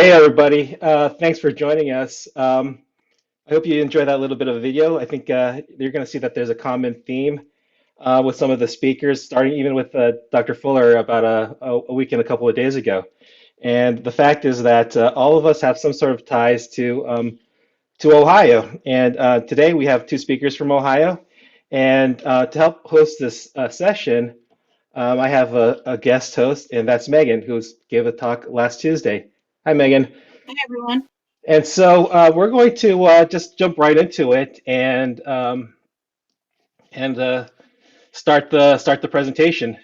Hey everybody, thanks for joining us. I hope you enjoy that little bit of video. I think you're going to see that there's a common theme with some of the speakers, starting even with Dr. Fuller about a week and a couple of days ago. And the fact is that all of us have some sort of ties to Ohio. And today we have two speakers from Ohio. And to help host this session, I have a guest host, and that's Megan, who gave a talk last Tuesday. Hi, Megan. Hi, everyone. And so we're going to just jump right into it and start the presentation.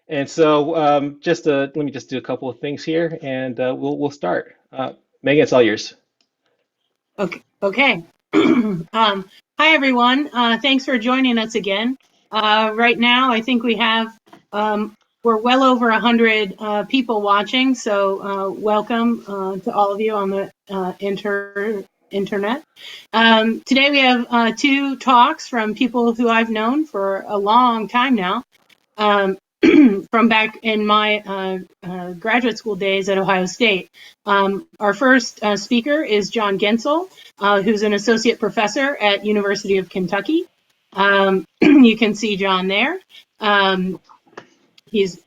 And so just let me just do a couple of things here, and we'll start. Megan, it's all yours. Okay. Hi, everyone. Thanks for joining us again. Right now, I think we have, we're well over 100 people watching, so welcome to all of you on the internet. Today we have two talks from people who I've known for a long time now. From back in my graduate school days at Ohio State. Our first speaker is John Gensel, who's an associate professor at University of Kentucky. You can see John there. He's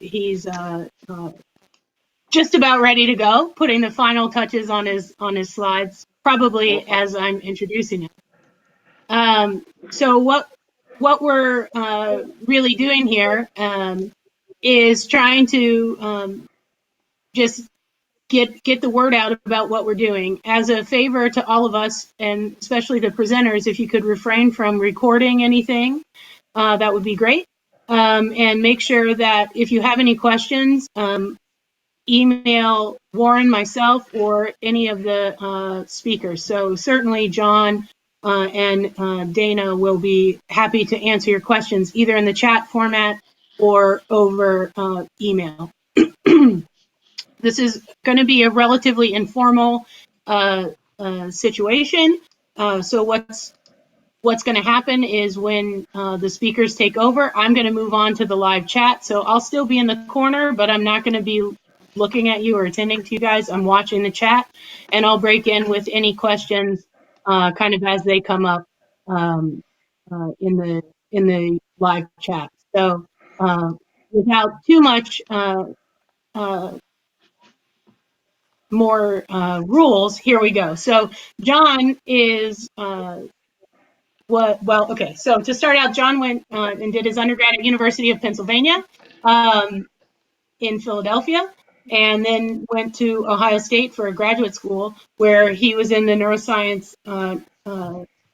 just about ready to go, putting the final touches on his slides, probably as I'm introducing him. So what we're really doing here is trying to just get the word out about what we're doing. As a favor to all of us, and especially the presenters, if you could refrain from recording anything, that would be great. And make sure that if you have any questions, email Warren, myself, or any of the speakers. So certainly John and Dana will be happy to answer your questions, either in the chat format or over email. This is going to be a relatively informal situation. So what's going to happen is when the speakers take over, I'm going to move on to the live chat. So I'll still be in the corner, but I'm not going to be looking at you or attending to you guys. I'm watching the chat, and I'll break in with any questions kind of as they come up in the live chat. So without too much more rules, here we go. So John is okay, so to start out, John went and did his undergrad at University of Pennsylvania in Philadelphia, and then went to Ohio State for a graduate school where he was in the neuroscience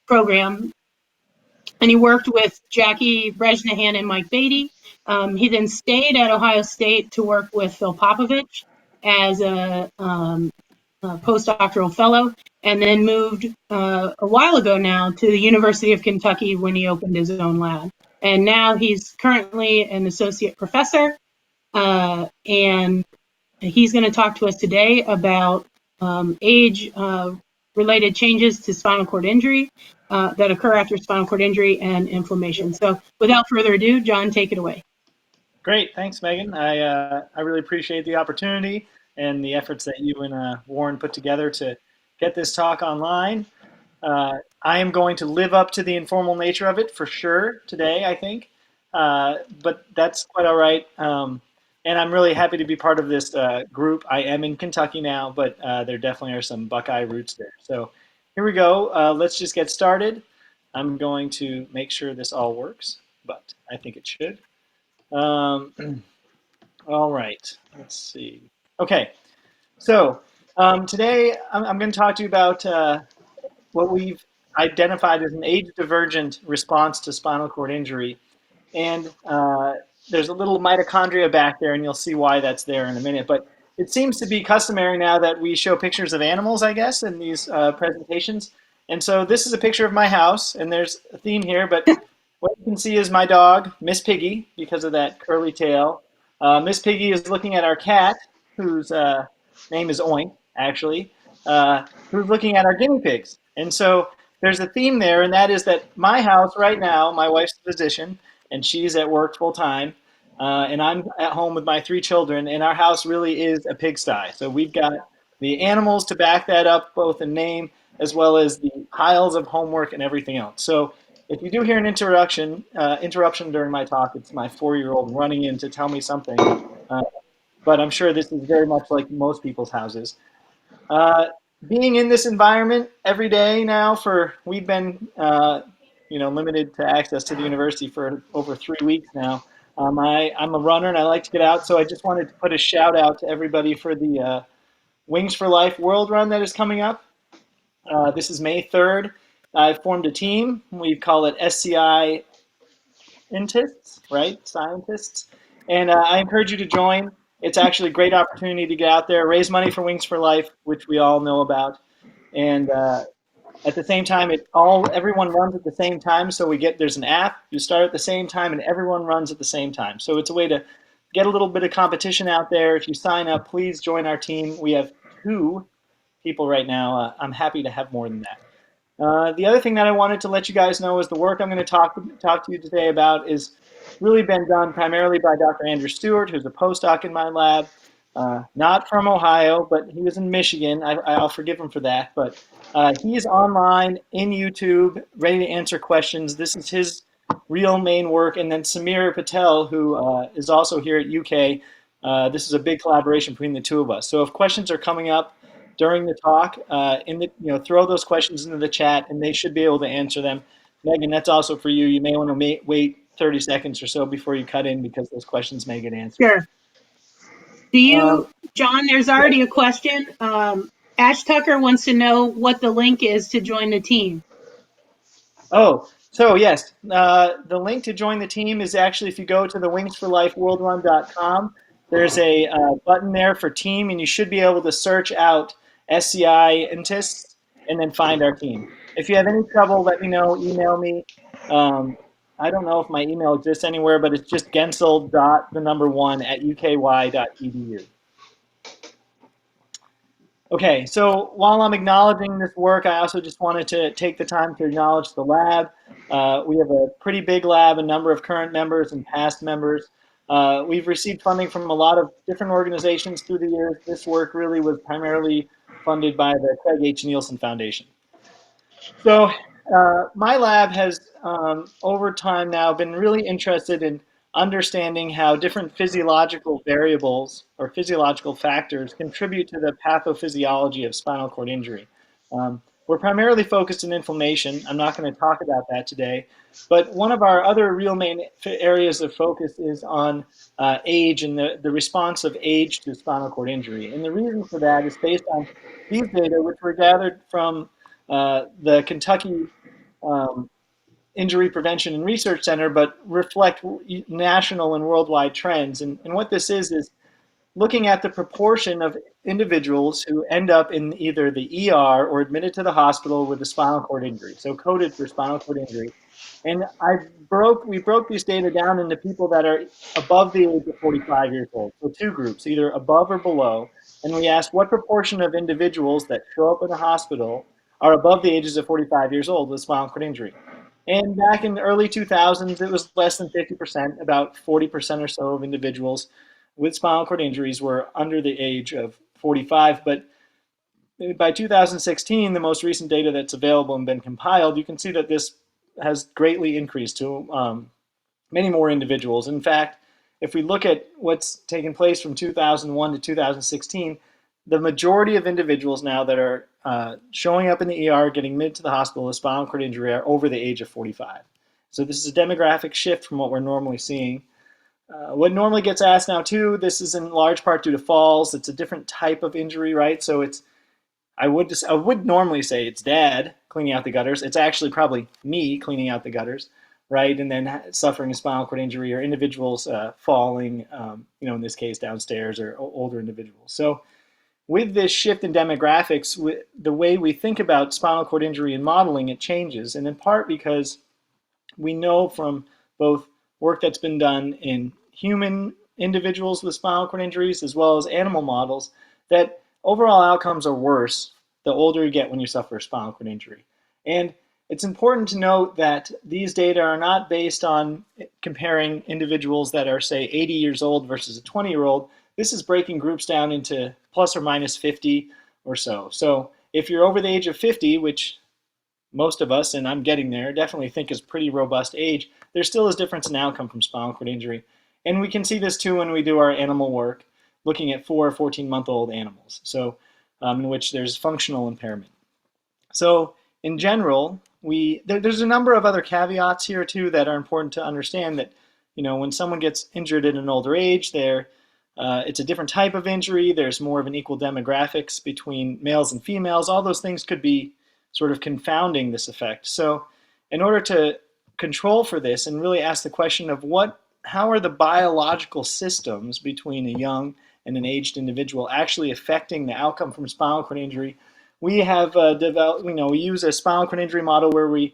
program. And he worked with Jackie Brejnahan and Mike Beatty. He then stayed at Ohio State to work with Phil Popovich as a postdoctoral fellow, and then moved a while ago now to the University of Kentucky when he opened his own lab. And now he's currently an associate professor, and he's going to talk to us today about age-related changes to spinal cord injury that occur after spinal cord injury and inflammation. So without further ado, John, take it away. Great, thanks, Megan. I really appreciate the opportunity and the efforts that you and Warren put together to get this talk online. I am going to live up to the informal nature of it for sure today, I think, but that's quite all right. And I'm really happy to be part of this group. I am in Kentucky now, but there definitely are some Buckeye roots there. So here we go. Let's just get started. I'm going to make sure this all works, but I think it should. All right, let's see. Okay, so today I'm going to talk to you about what we've identified as an age-divergent response to spinal cord injury. And there's a little mitochondria back there, and you'll see why that's there in a minute. But it seems to be customary now that we show pictures of animals, I guess, in these presentations. And so this is a picture of my house, and there's a theme here, but what you can see is my dog, Miss Piggy, because of that curly tail. Miss Piggy is looking at our cat, whose name is Oink, actually, who's looking at our guinea pigs. And so there's a theme there, and that is that my house right now, my wife's a physician, and she's at work full time, and I'm at home with my 3 children, and our house really is a pigsty. So we've got the animals to back that up, both in name as well as the piles of homework and everything else. So if you do hear an interruption during my talk, it's my 4-year-old running in to tell me something. But I'm sure this is very much like most people's houses. Being in this environment every day now we've been limited to access to the university for over 3 weeks now. I'm a runner and I like to get out, so I just wanted to put a shout out to everybody for the Wings for Life World Run that is coming up. This is May 3rd. I've formed a team. We call it SCI Scientists, right? Scientists. And I encourage you to join. It's actually a great opportunity to get out there, raise money for Wings for Life, which we all know about. And at the same time, everyone runs at the same time. So there's an app. You start at the same time, and everyone runs at the same time. So it's a way to get a little bit of competition out there. If you sign up, please join our team. We have 2 people right now. I'm happy to have more than that. The other thing that I wanted to let you guys know is the work I'm going to talk to you today about is really been done primarily by Dr. Andrew Stewart, who's a postdoc in my lab, not from Ohio, but he was in Michigan. I'll forgive him for that. But he's online in YouTube, ready to answer questions. This is his real main work. And then Samir Patel, who is also here at UK. This is a big collaboration between the 2 of us. So if questions are coming up during the talk, throw those questions into the chat, and they should be able to answer them. Megan, that's also for you. You may want to wait 30 seconds or so before you cut in because those questions may get answered. Sure. Do you, John, there's already a question. Ash Tucker wants to know what the link is to join the team. Oh, so yes, the link to join the team is actually if you go to the wingsforlifeworldrun.com, there's a button there for team, and you should be able to search out SCI Scientists and then find our team. If you have any trouble, let me know, email me. I don't know if my email exists anywhere, but it's just gensel.1@uky.edu. Okay, so while I'm acknowledging this work, I also just wanted to take the time to acknowledge the lab. We have a pretty big lab, a number of current members and past members. We've received funding from a lot of different organizations through the years. This work really was primarily funded by the Craig H. Nielsen Foundation. So my lab has, over time now, been really interested in understanding how different physiological variables or physiological factors contribute to the pathophysiology of spinal cord injury. We're primarily focused on inflammation. I'm not going to talk about that today, but one of our other real main areas of focus is on age and the response of age to spinal cord injury. And the reason for that is based on these data, which were gathered from the Kentucky Injury Prevention and Research Center, but reflect national and worldwide trends. And what this is looking at the proportion of individuals who end up in either the ER or admitted to the hospital with a spinal cord injury, so coded for spinal cord injury. And we broke these data down into people that are above the age of 45 years old. So 2 groups, either above or below. And we asked what proportion of individuals that show up in the hospital are above the ages of 45 years old with spinal cord injury. And back in the early 2000s, it was less than 50%, about 40% or so of individuals with spinal cord injuries were under the age of 45. But by 2016, the most recent data that's available and been compiled, you can see that this has greatly increased to many more individuals. In fact, if we look at what's taken place from 2001 to 2016, the majority of individuals now that are showing up in the ER, getting admitted to the hospital with spinal cord injury are over the age of 45. So this is a demographic shift from what we're normally seeing. What normally gets asked now too, this is in large part due to falls. It's a different type of injury, right? So I would normally say it's dad cleaning out the gutters. It's actually probably me cleaning out the gutters, right? And then suffering a spinal cord injury, or individuals falling, in this case downstairs, or older individuals. So with this shift in demographics, the way we think about spinal cord injury and modeling, it changes. And in part because we know from both work that's been done in human individuals with spinal cord injuries as well as animal models that overall outcomes are worse the older you get when you suffer a spinal cord injury. And it's important to note that these data are not based on comparing individuals that are, say, 80 years old versus a 20-year-old. This is breaking groups down into plus or minus 50 or so. So if you're over the age of 50, which most of us, and I'm getting there, definitely think is pretty robust age, there still is difference in outcome from spinal cord injury. And we can see this too when we do our animal work, looking at 4 or 14-month-old animals, so in which there's functional impairment. So in general, there's a number of other caveats here too that are important to understand, that when someone gets injured at an older age, it's a different type of injury. There's more of an equal demographics between males and females. All those things could be sort of confounding this effect. So in order to control for this and really ask the question of how are the biological systems between a young and an aged individual actually affecting the outcome from spinal cord injury, we have developed, we use a spinal cord injury model where we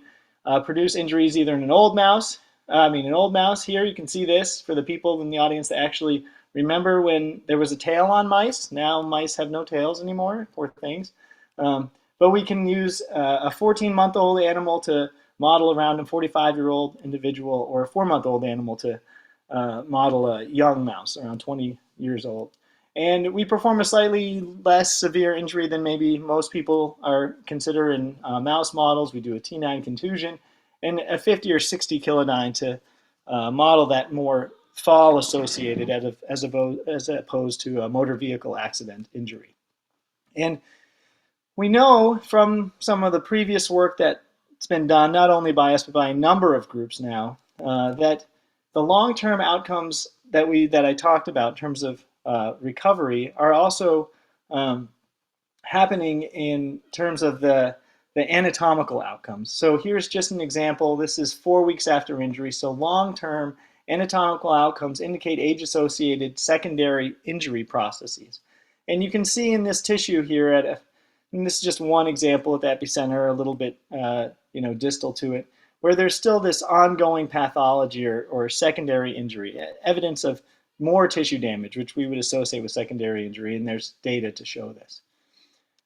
produce injuries either in an old mouse. An old mouse here, you can see this for the people in the audience that actually remember when there was a tail on mice. Now mice have no tails anymore, poor things. But we can use a 14-month-old animal to model around a 45-year-old individual, or a 4-month-old animal to model a young mouse around 20 years old. And we perform a slightly less severe injury than maybe most people are consider in mouse models. We do a T9 contusion and a 50 or 60 kilodyne to model that more fall associated as opposed to a motor vehicle accident injury. And we know from some of the previous work that's been done, not only by us but by a number of groups now, that the long-term outcomes that I talked about in terms of recovery are also happening in terms of the anatomical outcomes. So here's just an example. This is 4 weeks after injury. So long-term anatomical outcomes indicate age-associated secondary injury processes. And you can see in this tissue here, and this is just one example at the epicenter, a little bit distal to it, where there's still this ongoing pathology or secondary injury, evidence of more tissue damage, which we would associate with secondary injury, and there's data to show this.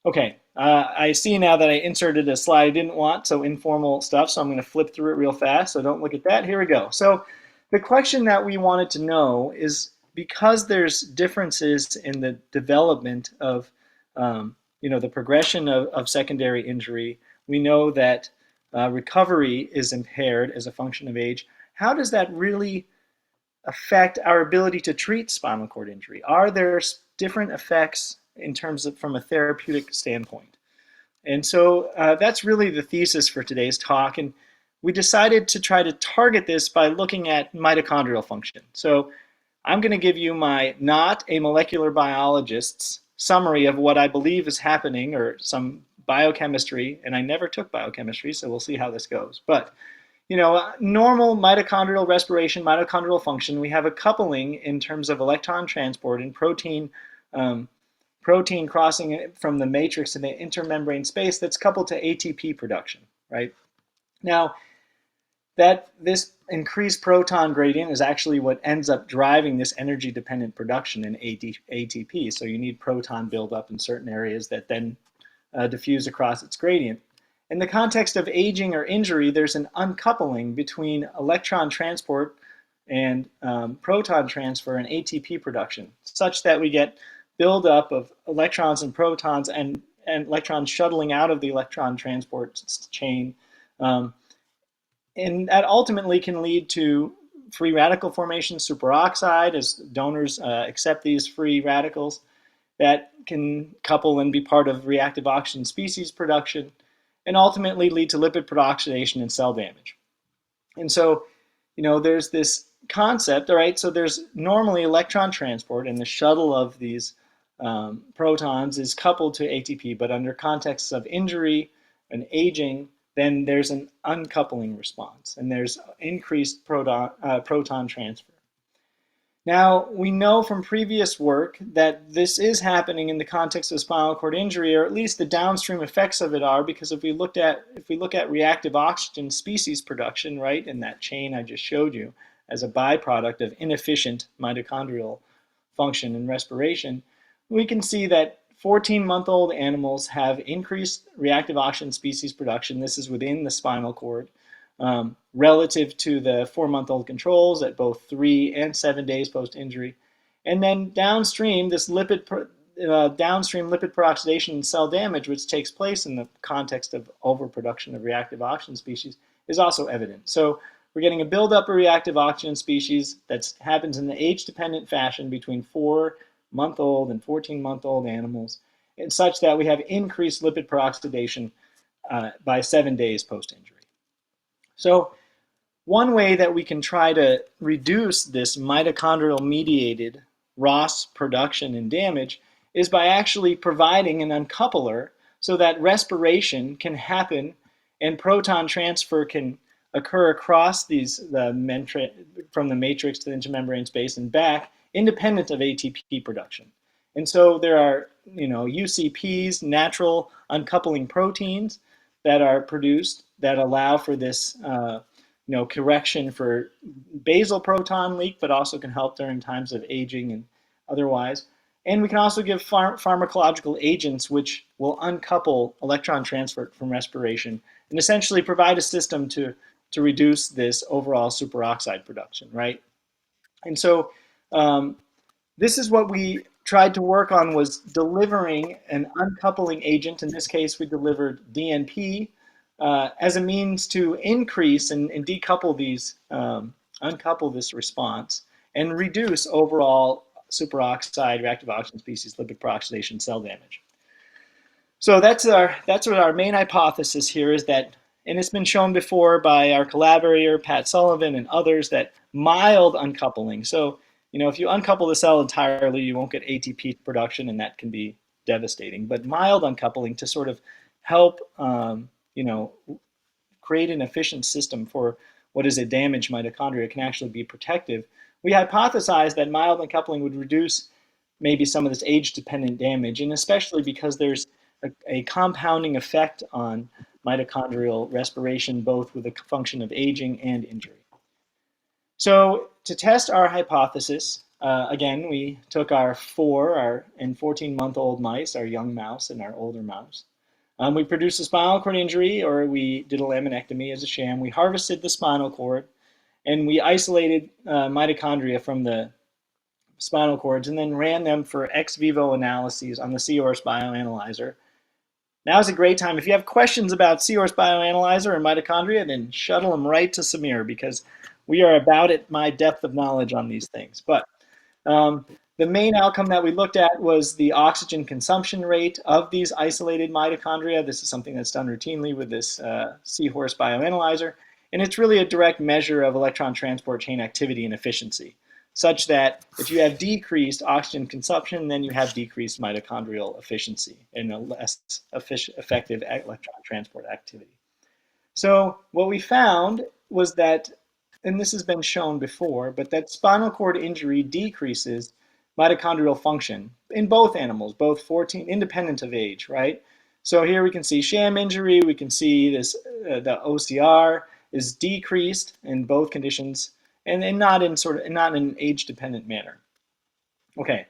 Okay, I see now that I inserted a slide I didn't want, so informal stuff, so I'm going to flip through it real fast, so don't look at that. Here we go. So the question that we wanted to know is, because there's differences in the development of the progression of secondary injury, we know that recovery is impaired as a function of age. How does that really affect our ability to treat spinal cord injury? Are there different effects in terms of from a therapeutic standpoint? And so that's really the thesis for today's talk. And we decided to try to target this by looking at mitochondrial function. So I'm going to give you my not a molecular biologist's summary of what I believe is happening, or some biochemistry, and I never took biochemistry, so we'll see how this goes. But normal mitochondrial respiration, mitochondrial function, we have a coupling in terms of electron transport and protein crossing from the matrix in the intermembrane space that's coupled to ATP production, right? Now, this increased proton gradient is actually what ends up driving this energy-dependent production in ATP. So you need proton buildup in certain areas that then diffuse across its gradient. In the context of aging or injury, there's an uncoupling between electron transport and proton transfer and ATP production, such that we get buildup of electrons and protons and electrons shuttling out of the electron transport chain. And that ultimately can lead to free radical formation, superoxide, as donors accept these free radicals, that can couple and be part of reactive oxygen species production, and ultimately lead to lipid peroxidation and cell damage. And so, there's this concept, all right, so there's normally electron transport, and the shuttle of these protons is coupled to ATP, but under contexts of injury and aging, then there's an uncoupling response, and there's increased proton transfer. Now, we know from previous work that this is happening in the context of spinal cord injury, or at least the downstream effects of it are, because if we look at reactive oxygen species production, right, in that chain I just showed you, as a byproduct of inefficient mitochondrial function and respiration, we can see that 14-month-old animals have increased reactive oxygen species production. This is within the spinal cord, relative to the 4-month-old controls at both 3 and 7 days post-injury. And then downstream, this lipid downstream lipid peroxidation and cell damage, which takes place in the context of overproduction of reactive oxygen species, is also evident. So we're getting a buildup of reactive oxygen species that happens in the age-dependent fashion between 4-month-old and 14-month-old animals, and such that we have increased lipid peroxidation by 7 days post-injury. So one way that we can try to reduce this mitochondrial-mediated ROS production and damage is by actually providing an uncoupler so that respiration can happen and proton transfer can occur across from the matrix to the intermembrane space and back, independent of ATP production. And so there are, UCPs, natural uncoupling proteins, that are produced that allow for this, correction for basal proton leak, but also can help during times of aging and otherwise. And we can also give pharmacological agents which will uncouple electron transfer from respiration and essentially provide a system to reduce this overall superoxide production, right? And so this is what we tried to work on, was delivering an uncoupling agent. In this case, we delivered DNP as a means to increase and decouple these, uncouple this response and reduce overall superoxide, reactive oxygen species, lipid peroxidation, cell damage. So that's what our main hypothesis here is that, and it's been shown before by our collaborator, Pat Sullivan, and others, that mild uncoupling. So, if you uncouple the cell entirely, you won't get ATP production, and that can be devastating. But mild uncoupling to sort of help, create an efficient system for what is a damaged mitochondria can actually be protective. We hypothesized that mild uncoupling would reduce maybe some of this age-dependent damage, and especially because there's a compounding effect on mitochondrial respiration, both with a function of aging and injury. So to test our hypothesis, again, we took our 4 and 14-month-old mice, our young mouse and our older mouse. We produced a spinal cord injury, or we did a laminectomy as a sham. We harvested the spinal cord, and we isolated mitochondria from the spinal cords and then ran them for ex vivo analyses on the Seahorse bioanalyzer. Now is a great time. If you have questions about Seahorse bioanalyzer or mitochondria, then shuttle them right to Samir, because we are about at my depth of knowledge on these things. But the main outcome that we looked at was the oxygen consumption rate of these isolated mitochondria. This is something that's done routinely with this Seahorse bioanalyzer. And it's really a direct measure of electron transport chain activity and efficiency, such that if you have decreased oxygen consumption, then you have decreased mitochondrial efficiency and a less effective electron transport activity. So what we found was that, and this has been shown before, but that spinal cord injury decreases mitochondrial function in both animals, both 14, independent of age, right? So here we can see sham injury, we can see this, the OCR is decreased in both conditions, and not in an age-dependent manner. Okay,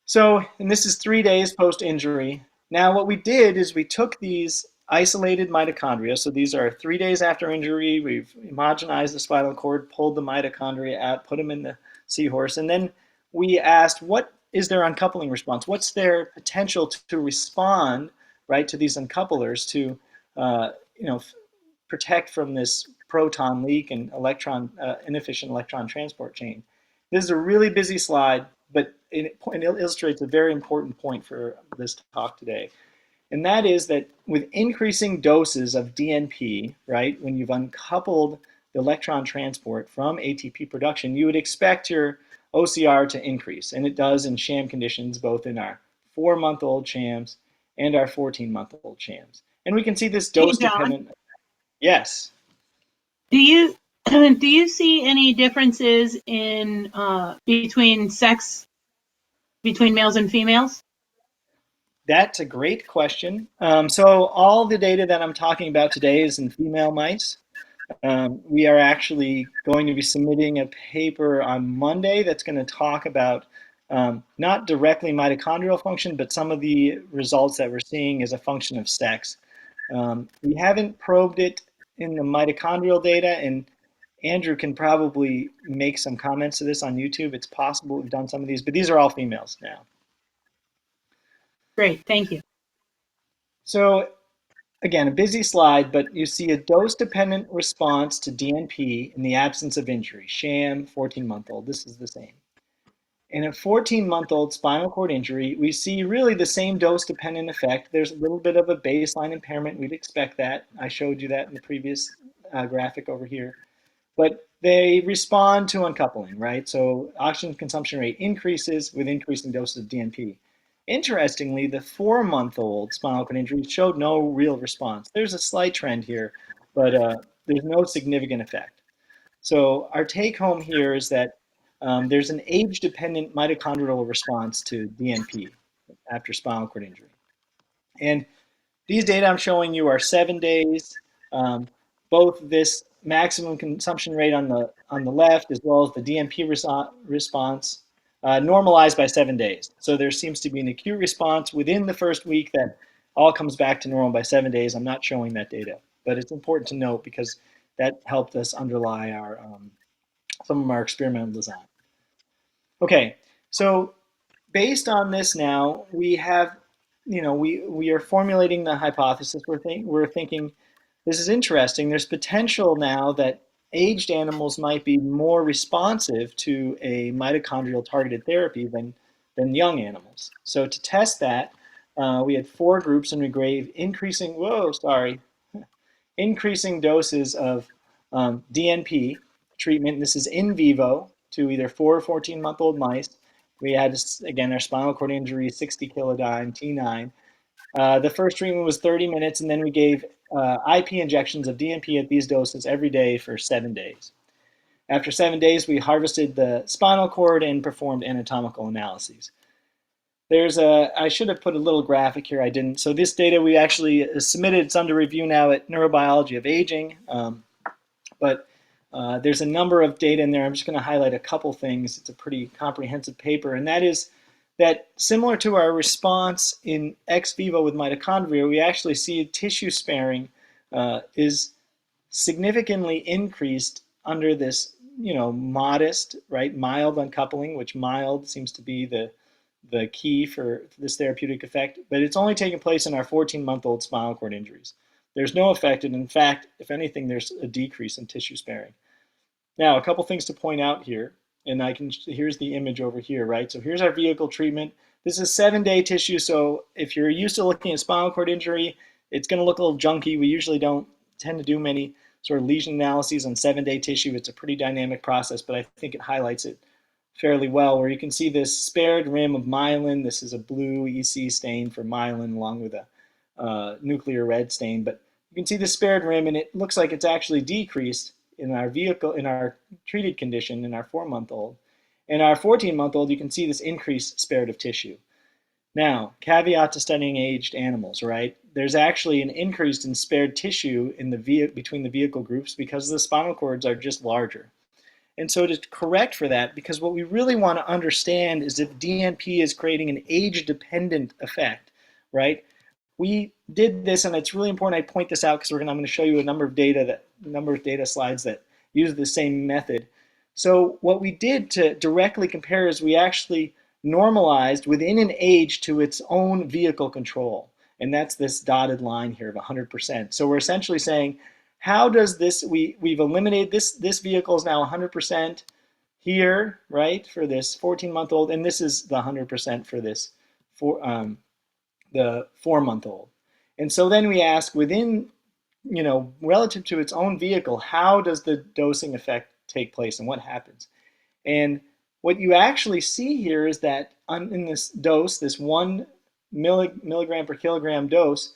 so, and this is 3 days post-injury. Now what we did is we took these isolated mitochondria, so these are 3 days after injury, we've homogenized the spinal cord, pulled the mitochondria out, put them in the Seahorse, and then we asked, what is their uncoupling response? What's their potential to respond, right, to these uncouplers to, protect from this proton leak and inefficient electron transport chain? This is a really busy slide, but it illustrates a very important point for this talk today. And that is that with increasing doses of DNP, right, when you've uncoupled the electron transport from ATP production, you would expect your OCR to increase. And it does in sham conditions, both in our 4-month-old shams and our 14-month-old shams. And we can see this dose-dependent. Yes. Do you see any differences in between sex, between males and females? That's a great question. So all the data that I'm talking about today is in female mice. We are actually going to be submitting a paper on Monday that's going to talk about not directly mitochondrial function, but some of the results that we're seeing as a function of sex. We haven't probed it in the mitochondrial data, and Andrew can probably make some comments to this on YouTube. It's possible we've done some of these, but these are all females now. Great, thank you. So again, a busy slide, but you see a dose-dependent response to DNP in the absence of injury. Sham, 14-month-old, this is the same. In a 14-month-old spinal cord injury, we see really the same dose-dependent effect. There's a little bit of a baseline impairment. We'd expect that. I showed you that in the previous graphic over here. But they respond to uncoupling, right? So oxygen consumption rate increases with increasing doses of DNP. Interestingly, the 4-month-old spinal cord injury showed no real response. There's a slight trend here, but there's no significant effect. So our take home here is that there's an age-dependent mitochondrial response to DNP after spinal cord injury. And these data I'm showing you are 7 days. Both this maximum consumption rate on the left as well as the DNP response normalized by 7 days. So there seems to be an acute response within the first week that all comes back to normal by 7 days. I'm not showing that data, but it's important to note because that helped us underlie our some of our experimental design. Okay, so based on this now, we have, we are formulating the hypothesis. We're thinking this is interesting. There's potential now that aged animals might be more responsive to a mitochondrial targeted therapy than young animals. So to test that, we had 4 groups and we gave increasing doses of DNP treatment. This is in vivo to either 4 or 14-month-old mice. We had, again, our spinal cord injury, 60 kilodyne, T9. The first treatment was 30 minutes, and then we gave IP injections of DNP at these doses every day for 7 days. After 7 days, we harvested the spinal cord and performed anatomical analyses. I should have put a little graphic here, I didn't. So this data we actually submitted, it's under review now at Neurobiology of Aging, but there's a number of data in there. I'm just going to highlight a couple things. It's a pretty comprehensive paper, and that is that similar to our response in ex vivo with mitochondria, we actually see tissue sparing is significantly increased under this, modest, right, mild uncoupling, which mild seems to be the key for this therapeutic effect, but it's only taking place in our 14-month-old spinal cord injuries. There's no effect, and in fact, if anything, there's a decrease in tissue sparing. Now, a couple things to point out here, and here's the image over here, right? So here's our vehicle treatment. This is 7-day tissue, so if you're used to looking at spinal cord injury, it's going to look a little junky. We usually don't tend to do many sort of lesion analyses on 7-day tissue. It's a pretty dynamic process, but I think it highlights it fairly well, where you can see this spared rim of myelin. This is a blue EC stain for myelin along with a nuclear red stain, but you can see the spared rim, and it looks like it's actually decreased in our treated condition in our 4-month-old. In our 14-month-old, you can see this increased spared of tissue. Now, caveat to studying aged animals, right? There's actually an increase in spared tissue between the vehicle groups because the spinal cords are just larger. And so to correct for that, because what we really want to understand is if DNP is creating an age-dependent effect, right? We did this, and it's really important I point this out because I'm going to show you a number of data slides that use the same method. So what we did to directly compare is we actually normalized within an age to its own vehicle control, and that's this dotted line here of 100%. So we're essentially saying, how does this, we've eliminated this vehicle is now 100% here, right, for this 14-month-old, and this is the 100% for this the 4-month-old. And so then we ask within, relative to its own vehicle, how does the dosing effect take place and what happens? And what you actually see here is that in this dose, this 1 milligram per kilogram dose,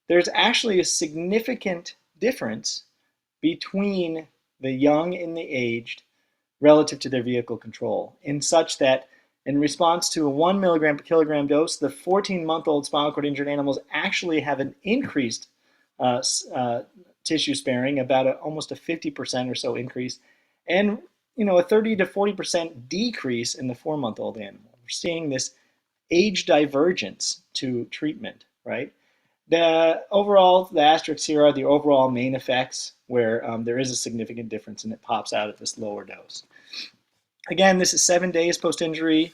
there's actually a significant difference between the young and the aged relative to their vehicle control, in such that in response to a 1 milligram per kilogram dose, the 14-month-old spinal cord injured animals actually have an increased tissue sparing, about almost a 50% or so increase, and a 30 to 40% decrease in the 4-month-old animal. We're seeing this age divergence to treatment, right? The asterisks here are the overall main effects where there is a significant difference and it pops out at this lower dose. Again, this is 7 days post-injury,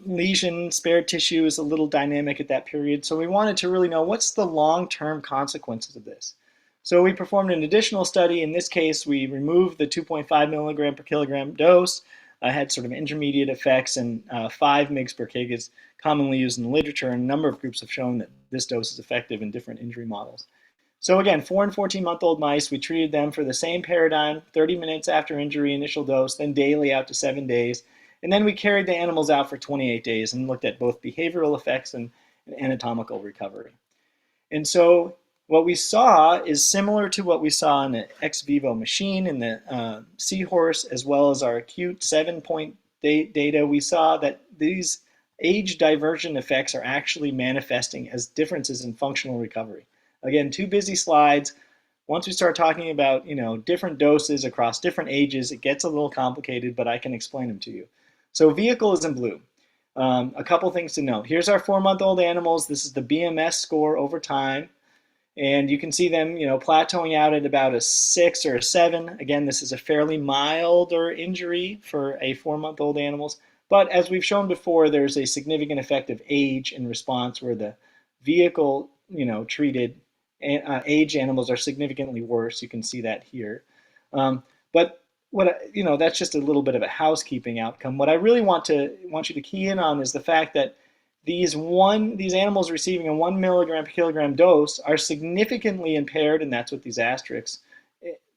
Lesion, spared tissue is a little dynamic at that period. So we wanted to really know what's the long-term consequences of this. So we performed an additional study. In this case, we removed the 2.5 milligram per kilogram dose. Had sort of intermediate effects, and 5 mg per kg is commonly used in the literature, and a number of groups have shown that this dose is effective in different injury models. So again, 4 and 14-month-old mice, we treated them for the same paradigm, 30 minutes after injury, initial dose, then daily out to 7 days. And then we carried the animals out for 28 days and looked at both behavioral effects and anatomical recovery. And so what we saw is similar to what we saw in the ex vivo machine in the seahorse, as well as our acute 7-point data. We saw that these age divergent effects are actually manifesting as differences in functional recovery. Again, 2 busy slides. Once we start talking about, different doses across different ages, it gets a little complicated, but I can explain them to you. So vehicle is in blue. A couple things to note. Here's our 4-month-old animals. This is the BMS score over time. And you can see them, plateauing out at about a 6 or a 7. Again, this is a fairly milder injury for a 4-month-old animals. But as we've shown before, there's a significant effect of age in response where the vehicle, treated age animals are significantly worse. You can see that here. But that's just a little bit of a housekeeping outcome. What I really want you to key in on is the fact that these animals receiving a 1 milligram per kilogram dose are significantly impaired, and that's what these asterisks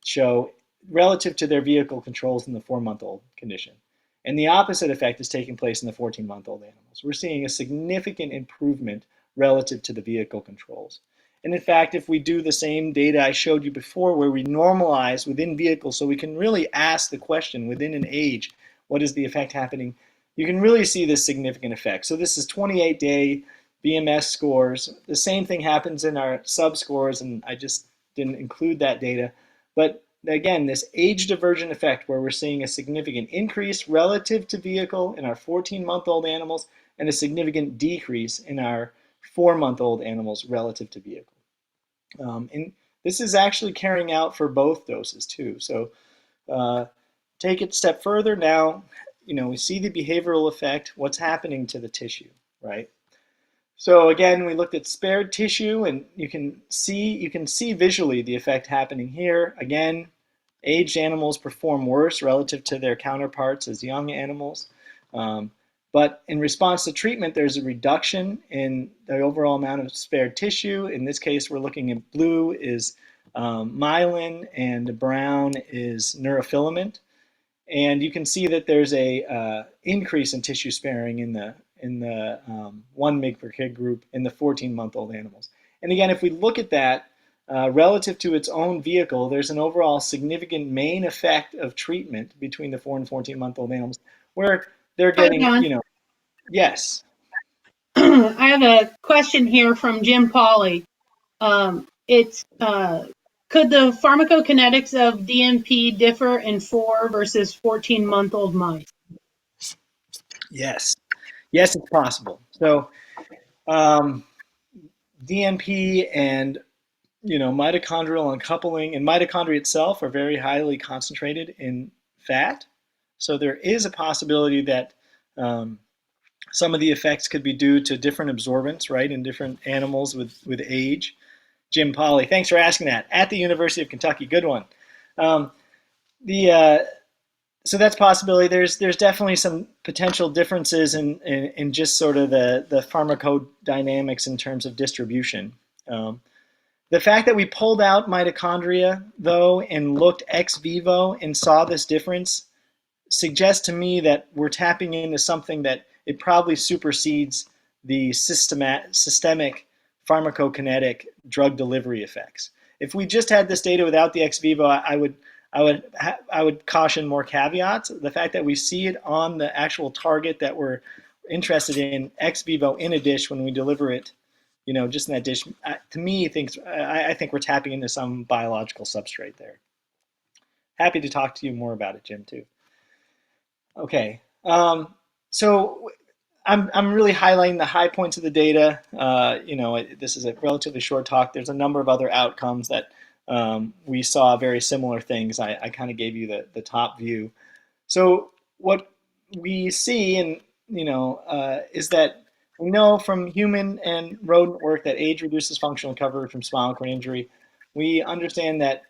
show, relative to their vehicle controls in the 4-month-old condition. And the opposite effect is taking place in the 14-month-old animals. We're seeing a significant improvement relative to the vehicle controls. And in fact, if we do the same data I showed you before, where we normalize within vehicles, so we can really ask the question within an age, what is the effect happening? You can really see this significant effect. So this is 28-day BMS scores. The same thing happens in our sub-scores, and I just didn't include that data. But again, this age divergent effect where we're seeing a significant increase relative to vehicle in our 14-month-old animals and a significant decrease in our 4-month-old animals relative to vehicle. And this is actually carrying out for both doses too. So take it a step further now. We see the behavioral effect, what's happening to the tissue, right? So again, we looked at spared tissue, and you can see visually the effect happening here. Again, aged animals perform worse relative to their counterparts as young animals. But in response to treatment, there's a reduction in the overall amount of spared tissue. In this case, we're looking at blue is myelin and brown is neurofilament. And you can see that there's a increase in tissue sparing in the 1 mg per kg group in the 14-month-old animals. And again, if we look at that relative to its own vehicle, there's an overall significant main effect of treatment between the 4 and 14-month-old animals, where they're getting, yes. I have a question here from Jim Pauly. Could the pharmacokinetics of DMP differ in 4 versus 14-month-old mice? Yes, it's possible. So DMP and mitochondrial uncoupling and mitochondria itself are very highly concentrated in fat. So there is a possibility that some of the effects could be due to different absorbance, right, in different animals with age. Jim Pauly, thanks for asking that. At the University of Kentucky, good one. So that's possibility. There's definitely some potential differences in just sort of the pharmacodynamics in terms of distribution. The fact that we pulled out mitochondria, though, and looked ex vivo and saw this difference suggests to me that we're tapping into something that it probably supersedes the systemic pharmacokinetic drug delivery effects. If we just had this data without the ex vivo, I would caution more caveats. The fact that we see it on the actual target that we're interested in ex vivo in a dish when we deliver it, just in that dish, to me, I think we're tapping into some biological substrate there. Happy to talk to you more about it, Jim, too. Okay, so I'm really highlighting the high points of the data. This is a relatively short talk. There's a number of other outcomes that we saw very similar things. I kind of gave you the top view. So what we see, and is that we know from human and rodent work that age reduces functional recovery from spinal cord injury. We understand that,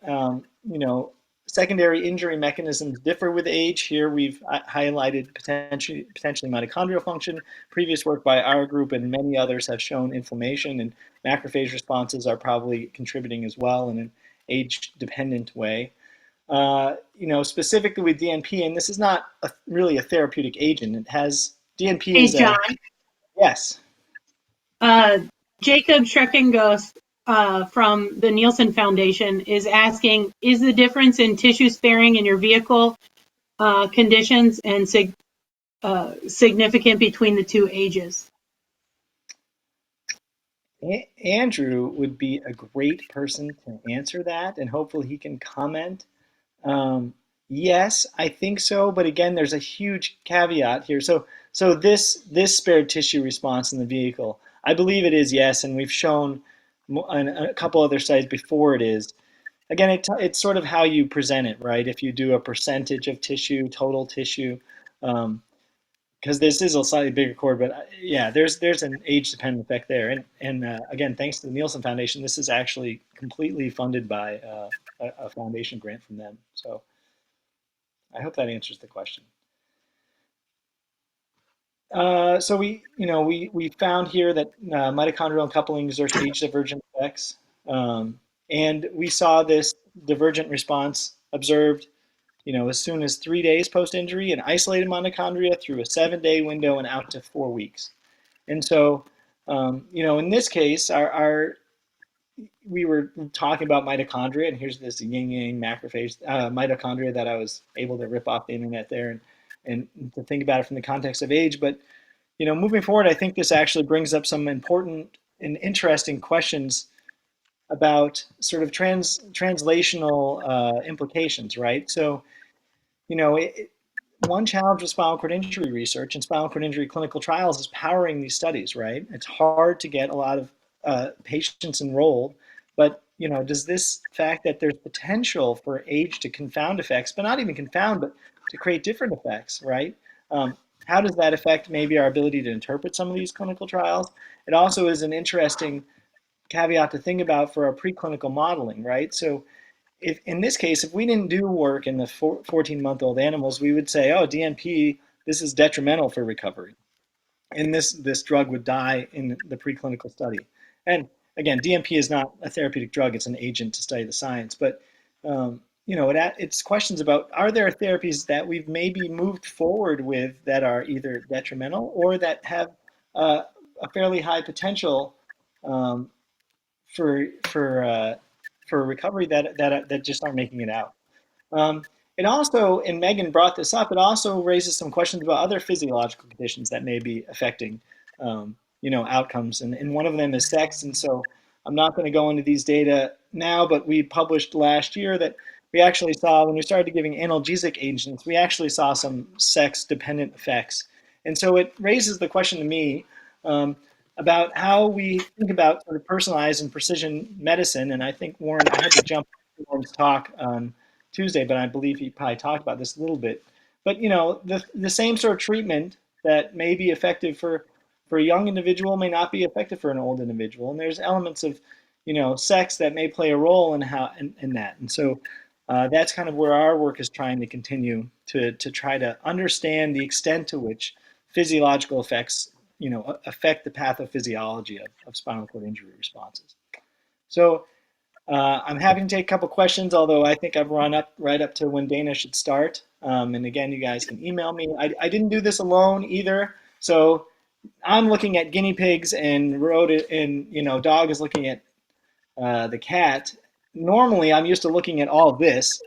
secondary injury mechanisms differ with age. Here we've highlighted potentially mitochondrial function. Previous work by our group and many others have shown inflammation, and macrophage responses are probably contributing as well in an age-dependent way. Specifically with DNP, and this is not really a therapeutic agent. It has DNP Hey, is a John. yes. Jacob Schreckengos from the Nielsen Foundation is asking, is the difference in tissue sparing in your vehicle conditions and significant between the two ages? Andrew would be a great person to answer that, and hopefully he can comment. Yes, I think so, but again, there's a huge caveat here. So this spared tissue response in the vehicle, I believe it is yes, and we've shown on a couple other studies before it is. Again, it's sort of how you present it, right? If you do a percentage of tissue, total tissue, because this is a slightly bigger cord, but yeah, there's an age-dependent effect there. And again, thanks to the Nielsen Foundation, this is actually completely funded by a foundation grant from them. So I hope that answers the question. So we found here that mitochondrial uncoupling exerts age-divergent effects, and we saw this divergent response observed, as soon as 3 days post-injury in isolated mitochondria through a 7-day window and out to 4 weeks. And so, in this case, we were talking about mitochondria, and here's this yin-yang macrophage mitochondria that I was able to rip off the internet there and to think about it from the context of age. But, moving forward, I think this actually brings up some important and interesting questions about sort of translational implications, right? So, one challenge with spinal cord injury research and spinal cord injury clinical trials is powering these studies, right? It's hard to get a lot of patients enrolled, but does this fact that there's potential for age to confound effects, but not even confound, but to create different effects, right? How does that affect maybe our ability to interpret some of these clinical trials? It also is an interesting caveat to think about for our preclinical modeling, right? So if in this case, if we didn't do work in the 14-month-old animals, we would say, oh, DNP, this is detrimental for recovery. And this drug would die in the preclinical study. And again, DNP is not a therapeutic drug, it's an agent to study the science. But it's questions about, are there therapies that we've maybe moved forward with that are either detrimental or that have a fairly high potential for recovery that just aren't making it out. It also, and Megan brought this up, it also raises some questions about other physiological conditions that may be affecting, outcomes. And one of them is sex. And so I'm not going to go into these data now, but we published last year that we actually saw, when we started giving analgesic agents, we actually saw some sex-dependent effects. And so it raises the question to me, about how we think about sort of personalized and precision medicine. And I think Warren, I had to jump to Warren's talk on Tuesday, but I believe he probably talked about this a little bit. But the same sort of treatment that may be effective for a young individual may not be effective for an old individual. And there's elements of sex that may play a role in that. And so that's kind of where our work is trying to continue to try to understand the extent to which physiological effects affect the pathophysiology of spinal cord injury responses. So I'm happy to take a couple questions, although I think I've run right up to when Dana should start. And again, you guys can email me. I didn't do this alone either. So I'm looking at guinea pigs and dog is looking at the cat. Normally, I'm used to looking at all of this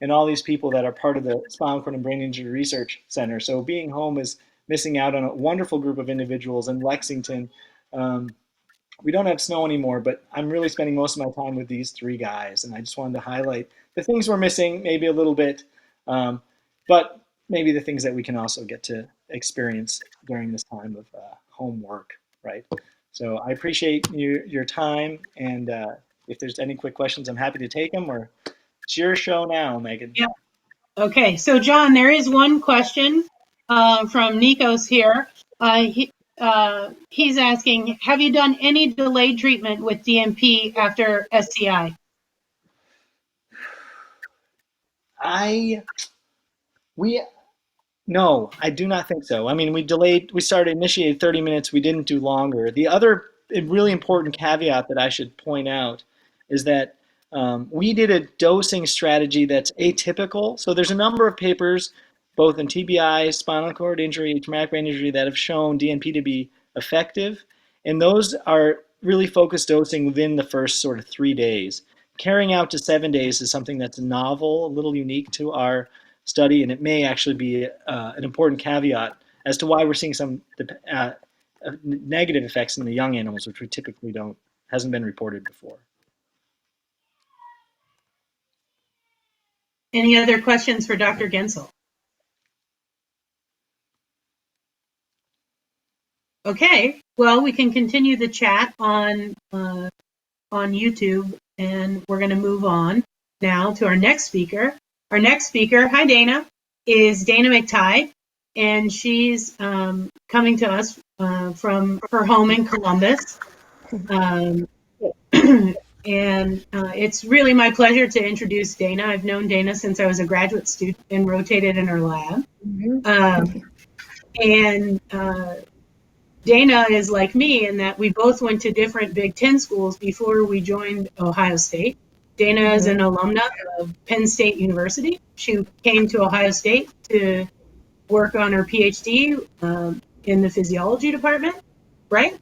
and all these people that are part of the Spinal Cord and Brain Injury Research Center. So being home is missing out on a wonderful group of individuals in Lexington. We don't have snow anymore, but I'm really spending most of my time with these three guys. And I just wanted to highlight the things we're missing, maybe a little bit, but maybe the things that we can also get to experience during this time of homework, right? So I appreciate your time. And if there's any quick questions, I'm happy to take them, or it's your show now, Megan. Yeah. Okay, so John, there is one question from Nikos here. He's asking, have you done any delayed treatment with DMP after SCI? No, I do not think so. I mean, we initiated 30 minutes, we didn't do longer. The other really important caveat that I should point out is that we did a dosing strategy that's atypical. So there's a number of papers, both in TBI, spinal cord injury, traumatic brain injury, that have shown DNP to be effective. And those are really focused dosing within the first sort of 3 days. Carrying out to 7 days is something that's novel, a little unique to our study, and it may actually be an important caveat as to why we're seeing some negative effects in the young animals, which we typically hasn't been reported before. Any other questions for Dr. Gensel? Okay, well, we can continue the chat on YouTube, and we're going to move on now to our next speaker. Our next speaker, hi Dana, is Dana McTigue, and she's coming to us from her home in Columbus. And it's really my pleasure to introduce Dana. I've known Dana since I was a graduate student and rotated in her lab. Dana is like me in that we both went to different Big Ten schools before we joined Ohio State. Dana is an alumna of Penn State University. She came to Ohio State to work on her PhD in the physiology department, right?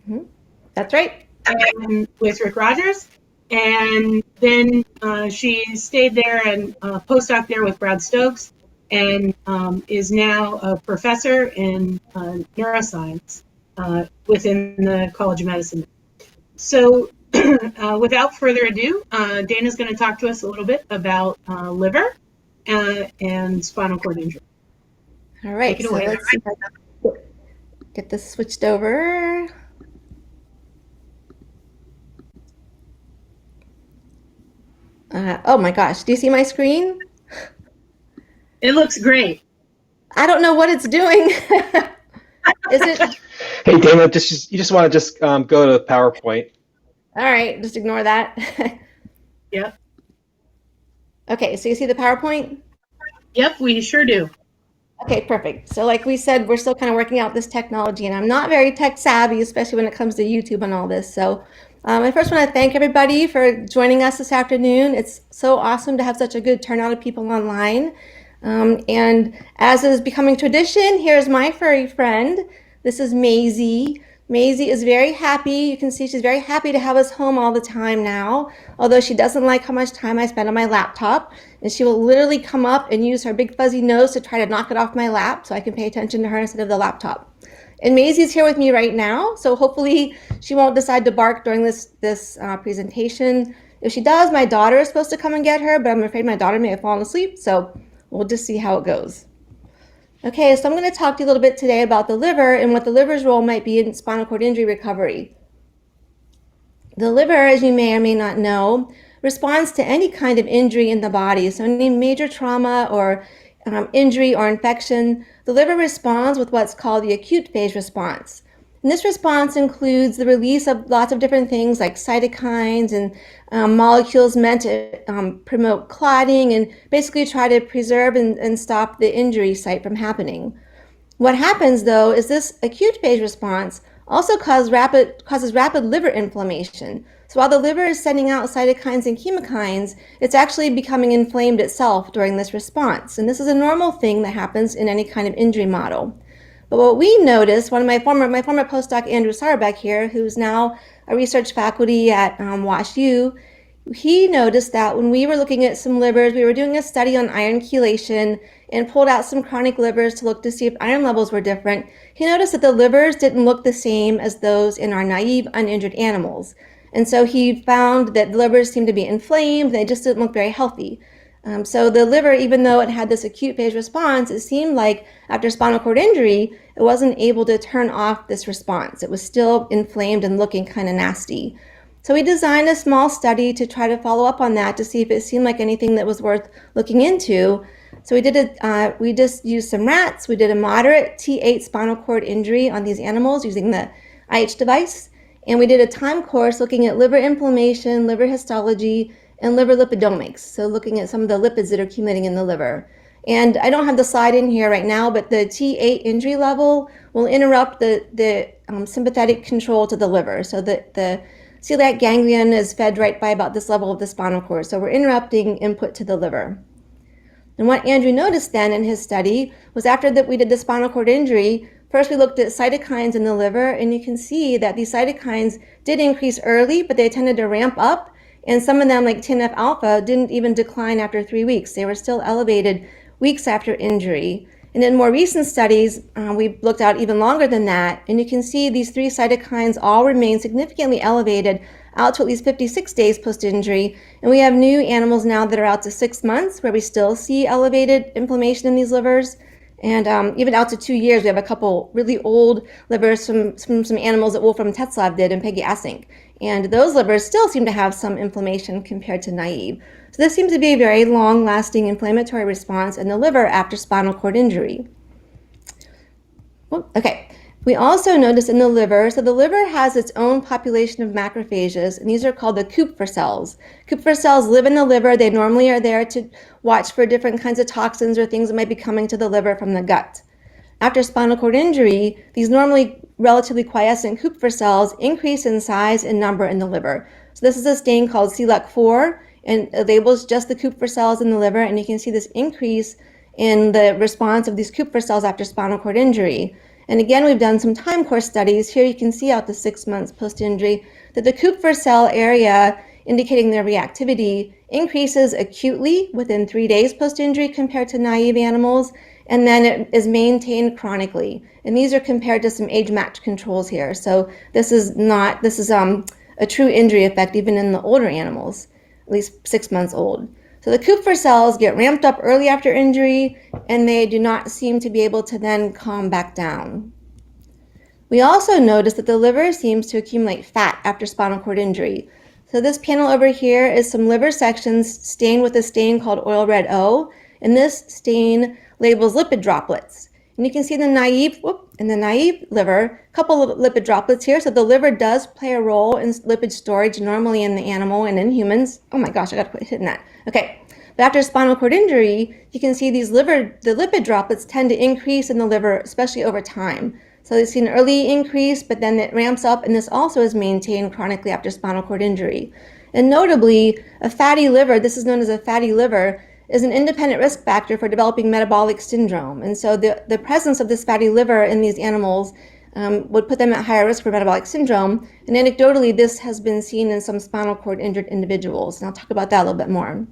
That's right. And with Rick Rogers. And then she stayed there and postdoc there with Brad Stokes, and is now a professor in neuroscience within the College of Medicine. So without further ado, Dana's going to talk to us a little bit about liver and spinal cord injury. All right, so let's see if I can get this switched over. Oh my gosh, do you see my screen? It looks great. I don't know what it's doing. Is it? Hey Dana, you just want to go to PowerPoint. All right, just ignore that. Yep. Okay, so you see the PowerPoint? Yep, we sure do. Okay, perfect. So like we said, we're still kind of working out this technology, and I'm not very tech savvy, especially when it comes to YouTube and all this. So I first want to thank everybody for joining us this afternoon. It's so awesome to have such a good turnout of people online. And as is becoming tradition, here's my furry friend. This is Maisie. Maisie is very happy. You can see she's very happy to have us home all the time now, although she doesn't like how much time I spend on my laptop. And she will literally come up and use her big fuzzy nose to try to knock it off my lap so I can pay attention to her instead of the laptop. And Maisie's here with me right now, so hopefully she won't decide to bark during this presentation. If she does, my daughter is supposed to come and get her, but I'm afraid my daughter may have fallen asleep, so we'll just see how it goes. Okay, so I'm going to talk to you a little bit today about the liver and what the liver's role might be in spinal cord injury recovery. The liver, as you may or may not know, responds to any kind of injury in the body. So any major trauma or injury or infection, the liver responds with what's called the acute phase response. And this response includes the release of lots of different things like cytokines and molecules meant to promote clotting and basically try to preserve and stop the injury site from happening. What happens though is this acute phase response also causes rapid liver inflammation. So while the liver is sending out cytokines and chemokines, it's actually becoming inflamed itself during this response. And this is a normal thing that happens in any kind of injury model. But what we noticed, my former postdoc Andrew Sarbeck here, who's now a research faculty at WashU, he noticed that when we were looking at some livers, we were doing a study on iron chelation and pulled out some chronic livers to look to see if iron levels were different. He noticed that the livers didn't look the same as those in our naive, uninjured animals. And so he found that the livers seemed to be inflamed, they just didn't look very healthy. So the liver, even though it had this acute phase response, it seemed like after spinal cord injury, it wasn't able to turn off this response. It was still inflamed and looking kind of nasty. So we designed a small study to try to follow up on that to see if it seemed like anything that was worth looking into. So we just used some rats. We did a moderate T8 spinal cord injury on these animals using the IH device. And we did a time course looking at liver inflammation, liver histology, and liver lipidomics. So looking at some of the lipids that are accumulating in the liver. And I don't have the slide in here right now, but the T8 injury level will interrupt the sympathetic control to the liver. So the celiac ganglion is fed right by about this level of the spinal cord. So we're interrupting input to the liver. And what Andrew noticed then in his study was after that we did the spinal cord injury, first we looked at cytokines in the liver, and you can see that these cytokines did increase early, but they tended to ramp up. And some of them, like TNF alpha, didn't even decline after 3 weeks. They were still elevated weeks after injury. And in more recent studies, we looked out even longer than that, and you can see these 3 cytokines all remain significantly elevated out to at least 56 days post-injury. And we have new animals now that are out to 6 months where we still see elevated inflammation in these livers. And even out to 2 years, we have a couple really old livers from some animals that Wolfram Tetzlaff did and Peggy Assink. And those livers still seem to have some inflammation compared to naive. So this seems to be a very long-lasting inflammatory response in the liver after spinal cord injury. Okay. We also notice in the liver, so the liver has its own population of macrophages, and these are called the Kupffer cells. Kupffer cells live in the liver. They normally are there to watch for different kinds of toxins or things that might be coming to the liver from the gut. After spinal cord injury, these normally relatively quiescent Kupffer cells increase in size and number in the liver. So this is a stain called CLEC4, and it labels just the Kupffer cells in the liver, and you can see this increase in the response of these Kupffer cells after spinal cord injury. And again, we've done some time course studies. Here you can see out to 6 months post-injury that the Kupffer cell area indicating their reactivity increases acutely within 3 days post-injury compared to naive animals, and then it is maintained chronically. And these are compared to some age-matched controls here. So this is a true injury effect even in the older animals, at least 6 months old. So the Kupffer cells get ramped up early after injury, and they do not seem to be able to then calm back down. We also notice that the liver seems to accumulate fat after spinal cord injury. So this panel over here is some liver sections stained with a stain called oil red O, and this stain labels lipid droplets. And you can see in the naive liver, a couple of lipid droplets here. So the liver does play a role in lipid storage normally in the animal and in humans. Oh my gosh, I gotta quit hitting that. Okay, but after spinal cord injury, you can see the lipid droplets tend to increase in the liver, especially over time. So you see an early increase, but then it ramps up, and this also is maintained chronically after spinal cord injury. And notably, a fatty liver, this is known as a fatty liver, is an independent risk factor for developing metabolic syndrome. And so the presence of this fatty liver in these animals would put them at higher risk for metabolic syndrome. And anecdotally, this has been seen in some spinal cord injured individuals. And I'll talk about that a little bit more.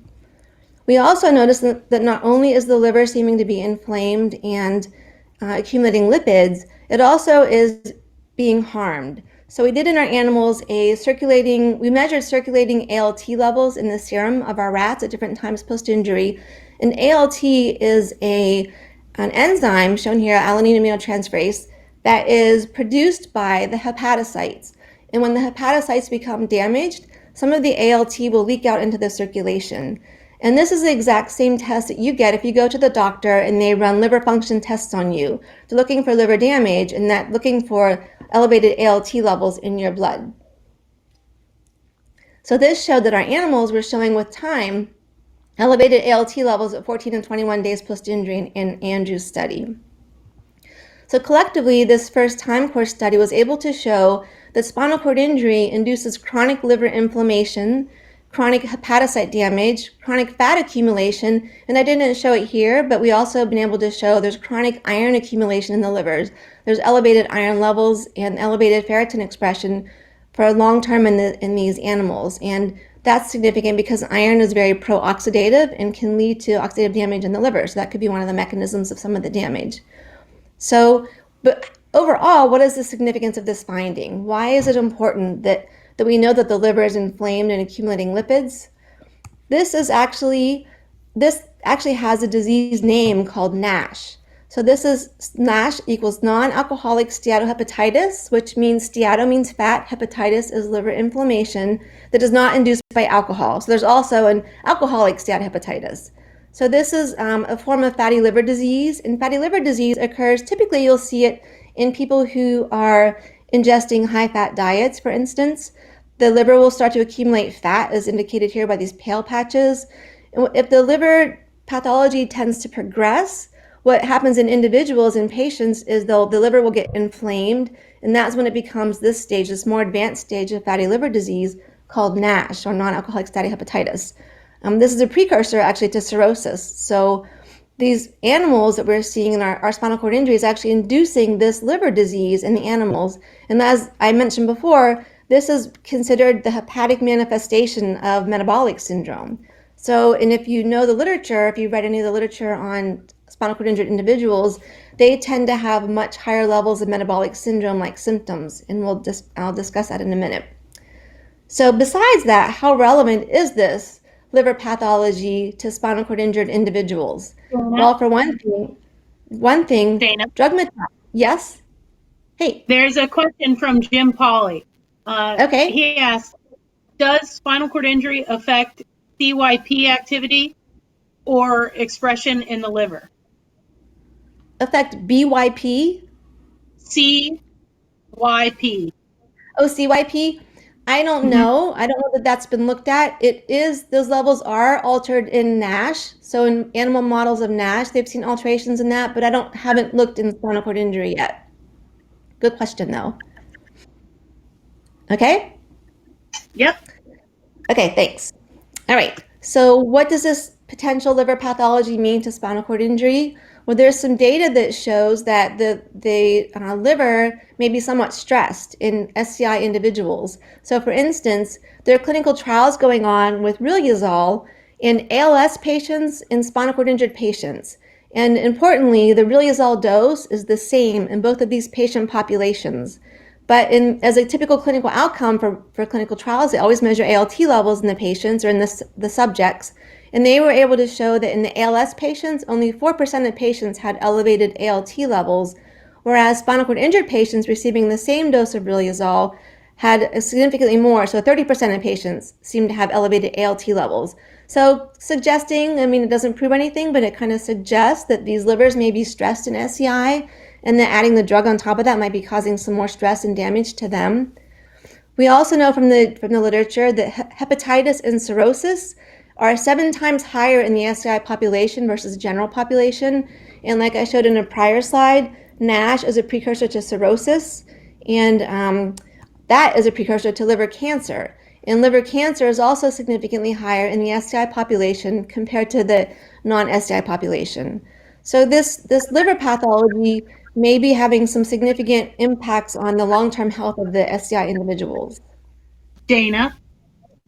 We also notice that not only is the liver seeming to be inflamed and accumulating lipids, it also is being harmed. So we did in our animals we measured circulating ALT levels in the serum of our rats at different times post-injury. And ALT is an enzyme shown here, alanine aminotransferase, that is produced by the hepatocytes. And when the hepatocytes become damaged, some of the ALT will leak out into the circulation. And this is the exact same test that you get if you go to the doctor and they run liver function tests on you. They're looking for liver damage and looking for elevated ALT levels in your blood. So this showed that our animals were showing with time elevated ALT levels at 14 and 21 days post-injury in Andrew's study. So collectively, this first time course study was able to show that spinal cord injury induces chronic liver inflammation, chronic hepatocyte damage, chronic fat accumulation, and I didn't show it here, but we also have been able to show there's chronic iron accumulation in the livers. There's elevated iron levels and elevated ferritin expression for long term in these animals. And that's significant because iron is very pro-oxidative and can lead to oxidative damage in the liver. So that could be one of the mechanisms of some of the damage. So, but overall, what is the significance of this finding? Why is it important that we know that the liver is inflamed and accumulating lipids? This actually has a disease name called NASH. So NASH equals non-alcoholic steatohepatitis, which means steato means fat, hepatitis is liver inflammation that is not induced by alcohol. So there's also an alcoholic steatohepatitis. So this is a form of fatty liver disease, and fatty liver disease occurs, typically you'll see it in people who are ingesting high-fat diets, for instance. The liver will start to accumulate fat, as indicated here by these pale patches. And if the liver pathology tends to progress, what happens in individuals and patients is the liver will get inflamed, and that's when it becomes this stage, this more advanced stage of fatty liver disease called NASH, or non-alcoholic steatohepatitis. This is a precursor actually to cirrhosis. So these animals that we're seeing in our spinal cord injury is actually inducing this liver disease in the animals. And as I mentioned before, this is considered the hepatic manifestation of metabolic syndrome. So, and if you know the literature, if you've read any of the literature on spinal cord injured individuals, they tend to have much higher levels of metabolic syndrome like symptoms. And I'll discuss that in a minute. So besides that, how relevant is this liver pathology to spinal cord injured individuals? Dana? Well, for one thing, Dana? drug metabolism. Yes? Hey. There's a question from Jim Pauley. Okay. He asks, does spinal cord injury affect CYP activity or expression in the liver? Affect BYP? CYP. Oh, CYP? I don't know. I don't know that that's been looked at. It is, those levels are altered in NASH. So in animal models of NASH, they've seen alterations in that, but haven't looked in spinal cord injury yet. Good question though. Okay? Yep. Okay, thanks. All right. So what does this potential liver pathology mean to spinal cord injury? Well, there's some data that shows that the liver may be somewhat stressed in SCI individuals. So for instance, there are clinical trials going on with riluzole in ALS patients and spinal cord injured patients. And importantly, the riluzole dose is the same in both of these patient populations. But as a typical clinical outcome for clinical trials, they always measure ALT levels in the patients or in the subjects. And they were able to show that in the ALS patients, only 4% of patients had elevated ALT levels, whereas spinal cord injured patients receiving the same dose of riluzole had significantly more, so 30% of patients seemed to have elevated ALT levels. So suggesting, I mean, it doesn't prove anything, but it kind of suggests that these livers may be stressed in SCI, and that adding the drug on top of that might be causing some more stress and damage to them. We also know from the literature that hepatitis and cirrhosis are 7 times higher in the SCI population versus general population. And like I showed in a prior slide, NASH is a precursor to cirrhosis, and that is a precursor to liver cancer. And liver cancer is also significantly higher in the SCI population compared to the non-SCI population. So this liver pathology may be having some significant impacts on the long-term health of the SCI individuals. Dana?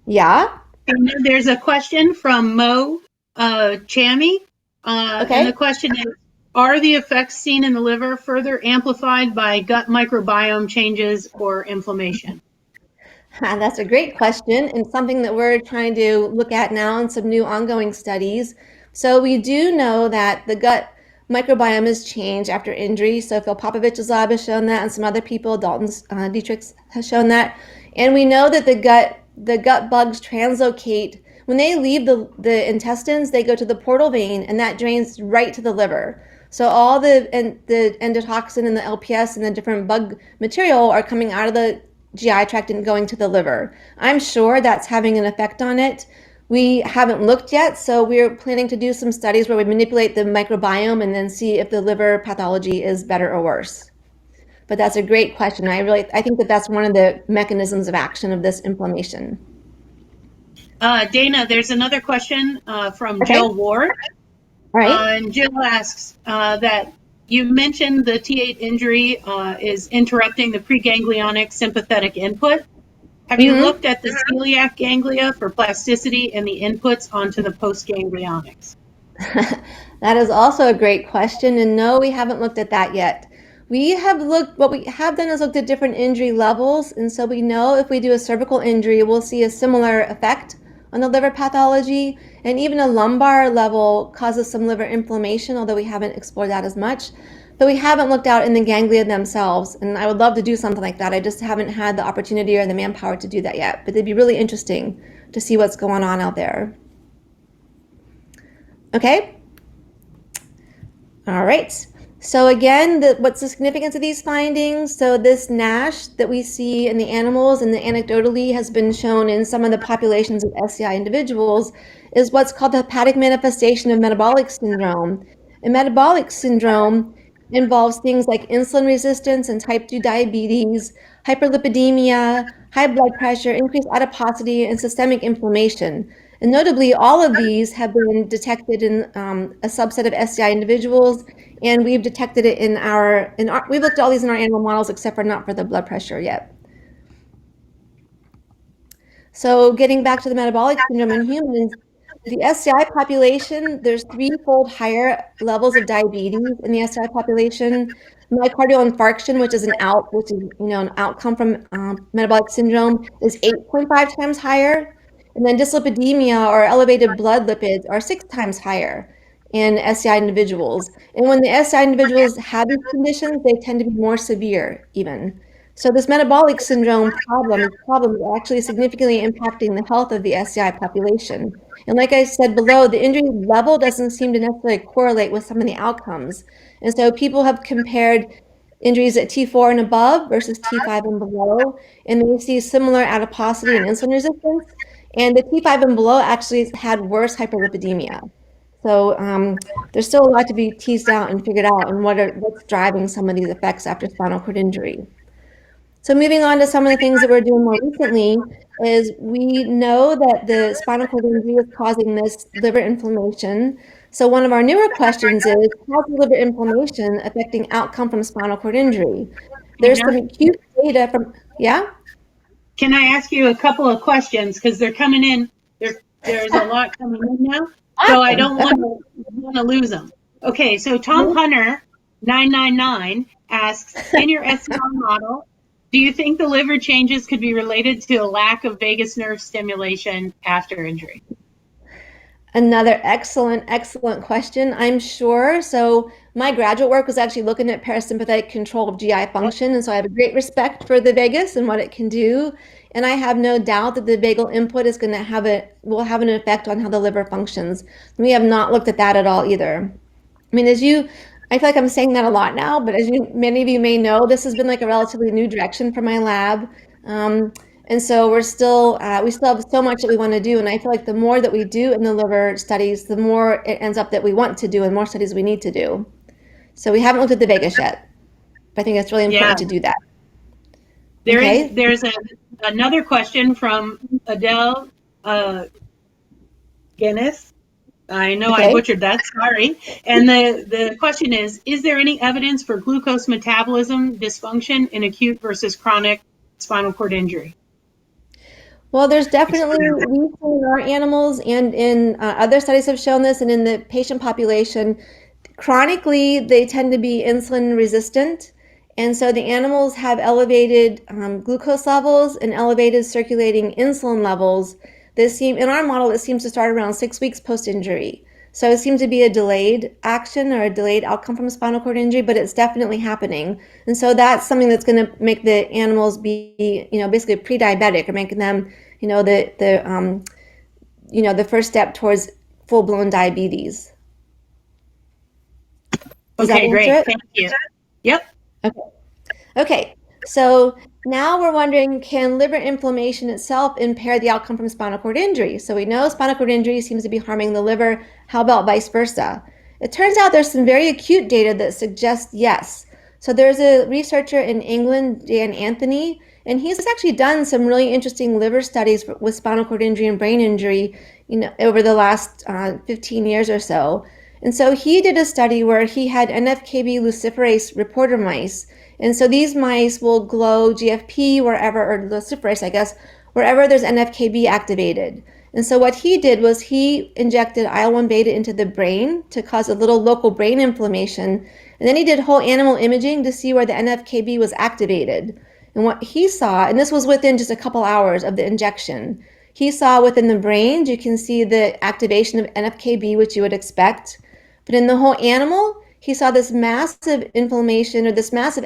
Yeah? Dana, there's a question from Mo Chami. Okay. And the question is, are the effects seen in the liver further amplified by gut microbiome changes or inflammation? That's a great question, and something that we're trying to look at now in some new ongoing studies. So we do know that the gut microbiome has changed after injury. So Phil Popovich's lab has shown that, and some other people, Dalton's Dietrich has shown that. And we know that the gut bugs translocate. When they leave the intestines, they go to the portal vein, and that drains right to the liver. So all the endotoxin and the LPS and the different bug material are coming out of the GI tract and going to the liver. I'm sure that's having an effect on it. We haven't looked yet, so we're planning to do some studies where we manipulate the microbiome and then see if the liver pathology is better or worse. But that's a great question. I think that that's one of the mechanisms of action of this inflammation. Dana, there's another question from Jill Ward. All right. And Jill asks that you mentioned the T8 injury is interrupting the preganglionic sympathetic input. Have you looked at the celiac ganglia for plasticity and the inputs onto the postganglionics? That is also a great question, and no, we haven't looked at that yet. What we have done is looked at different injury levels, and so we know if we do a cervical injury, we'll see a similar effect on the liver pathology, and even a lumbar level causes some liver inflammation, although we haven't explored that as much. But we haven't looked out in the ganglia themselves, and I would love to do something like that. I just haven't had the opportunity or the manpower to do that yet, but it'd be really interesting to see what's going on out there. Okay? All right. So again, what's the significance of these findings? So this NASH that we see in the animals and the anecdotally has been shown in some of the populations of SCI individuals is what's called the hepatic manifestation of metabolic syndrome. And metabolic syndrome involves things like insulin resistance and type 2 diabetes, hyperlipidemia, high blood pressure, increased adiposity, and systemic inflammation. And notably, all of these have been detected in a subset of SCI individuals, and we've detected it we've looked at all these in our animal models, except for not for the blood pressure yet. So getting back to the metabolic syndrome in humans, the SCI population, there's threefold higher levels of diabetes in the SCI population. Myocardial infarction, which is an outcome from metabolic syndrome, is 8.5 times higher. And then dyslipidemia, or elevated blood lipids, are 6 times higher in SCI individuals. And when the SCI individuals have these conditions, they tend to be more severe even. So this metabolic syndrome problem is actually significantly impacting the health of the SCI population. And like I said below, the injury level doesn't seem to necessarily correlate with some of the outcomes. And so people have compared injuries at T4 and above versus T5 and below, and they see similar adiposity and insulin resistance. And the T5 and below actually had worse hyperlipidemia. So there's still a lot to be teased out and figured out on what's driving some of these effects after spinal cord injury. So moving on to some of the things that we're doing more recently is we know that the spinal cord injury is causing this liver inflammation. So one of our newer questions is, how's liver inflammation affecting outcome from spinal cord injury? There's some acute data from, yeah? Can I ask you a couple of questions? Because they're coming in. There's a lot coming in now. So I don't want to lose them. Okay, so Tom Hunter 999 asks, in your SCI model, do you think the liver changes could be related to a lack of vagus nerve stimulation after injury? Another excellent question, I'm sure. So my graduate work was actually looking at parasympathetic control of GI function, and so I have a great respect for the vagus and what it can do. And I have no doubt that the vagal input is will have an effect on how the liver functions. We have not looked at that at all either. I mean, I feel like I'm saying that a lot now, but as many of you may know, this has been like a relatively new direction for my lab. And so we still have so much that we want to do. And I feel like the more that we do in the liver studies, the more it ends up that we want to do and more studies we need to do. So we haven't looked at the vagus yet, but I think it's really important to do that. There's another question from Adele Guinness. I know I butchered that, sorry. And the question is there any evidence for glucose metabolism dysfunction in acute versus chronic spinal cord injury? Well, there's definitely, we've seen in our animals and in other studies have shown this, and in the patient population, chronically, they tend to be insulin resistant. And so the animals have elevated glucose levels and elevated circulating insulin levels. In our model, it seems to start around 6 weeks post-injury. So it seems to be a delayed action or a delayed outcome from spinal cord injury, but it's definitely happening. And so that's something that's going to make the animals be, basically pre-diabetic, or making them, the first step towards full-blown diabetes. Okay, great. Thank you. Yep. Okay. So now we're wondering, can liver inflammation itself impair the outcome from spinal cord injury? So we know spinal cord injury seems to be harming the liver. How about vice versa? It turns out there's some very acute data that suggests yes. So there's a researcher in England, Dan Anthony, and he's actually done some really interesting liver studies with spinal cord injury and brain injury, over the last 15 years or so. And so he did a study where he had NF-κB luciferase reporter mice. And so these mice will glow GFP wherever, or luciferase, I guess, wherever there's NF-κB activated. And so what he did was he injected IL-1 beta into the brain to cause a little local brain inflammation. And then he did whole animal imaging to see where the NF-κB was activated. And what he saw, and this was within just a couple hours of the injection, he saw within the brain, you can see the activation of NF-κB, which you would expect. But in the whole animal, he saw this massive inflammation, or this massive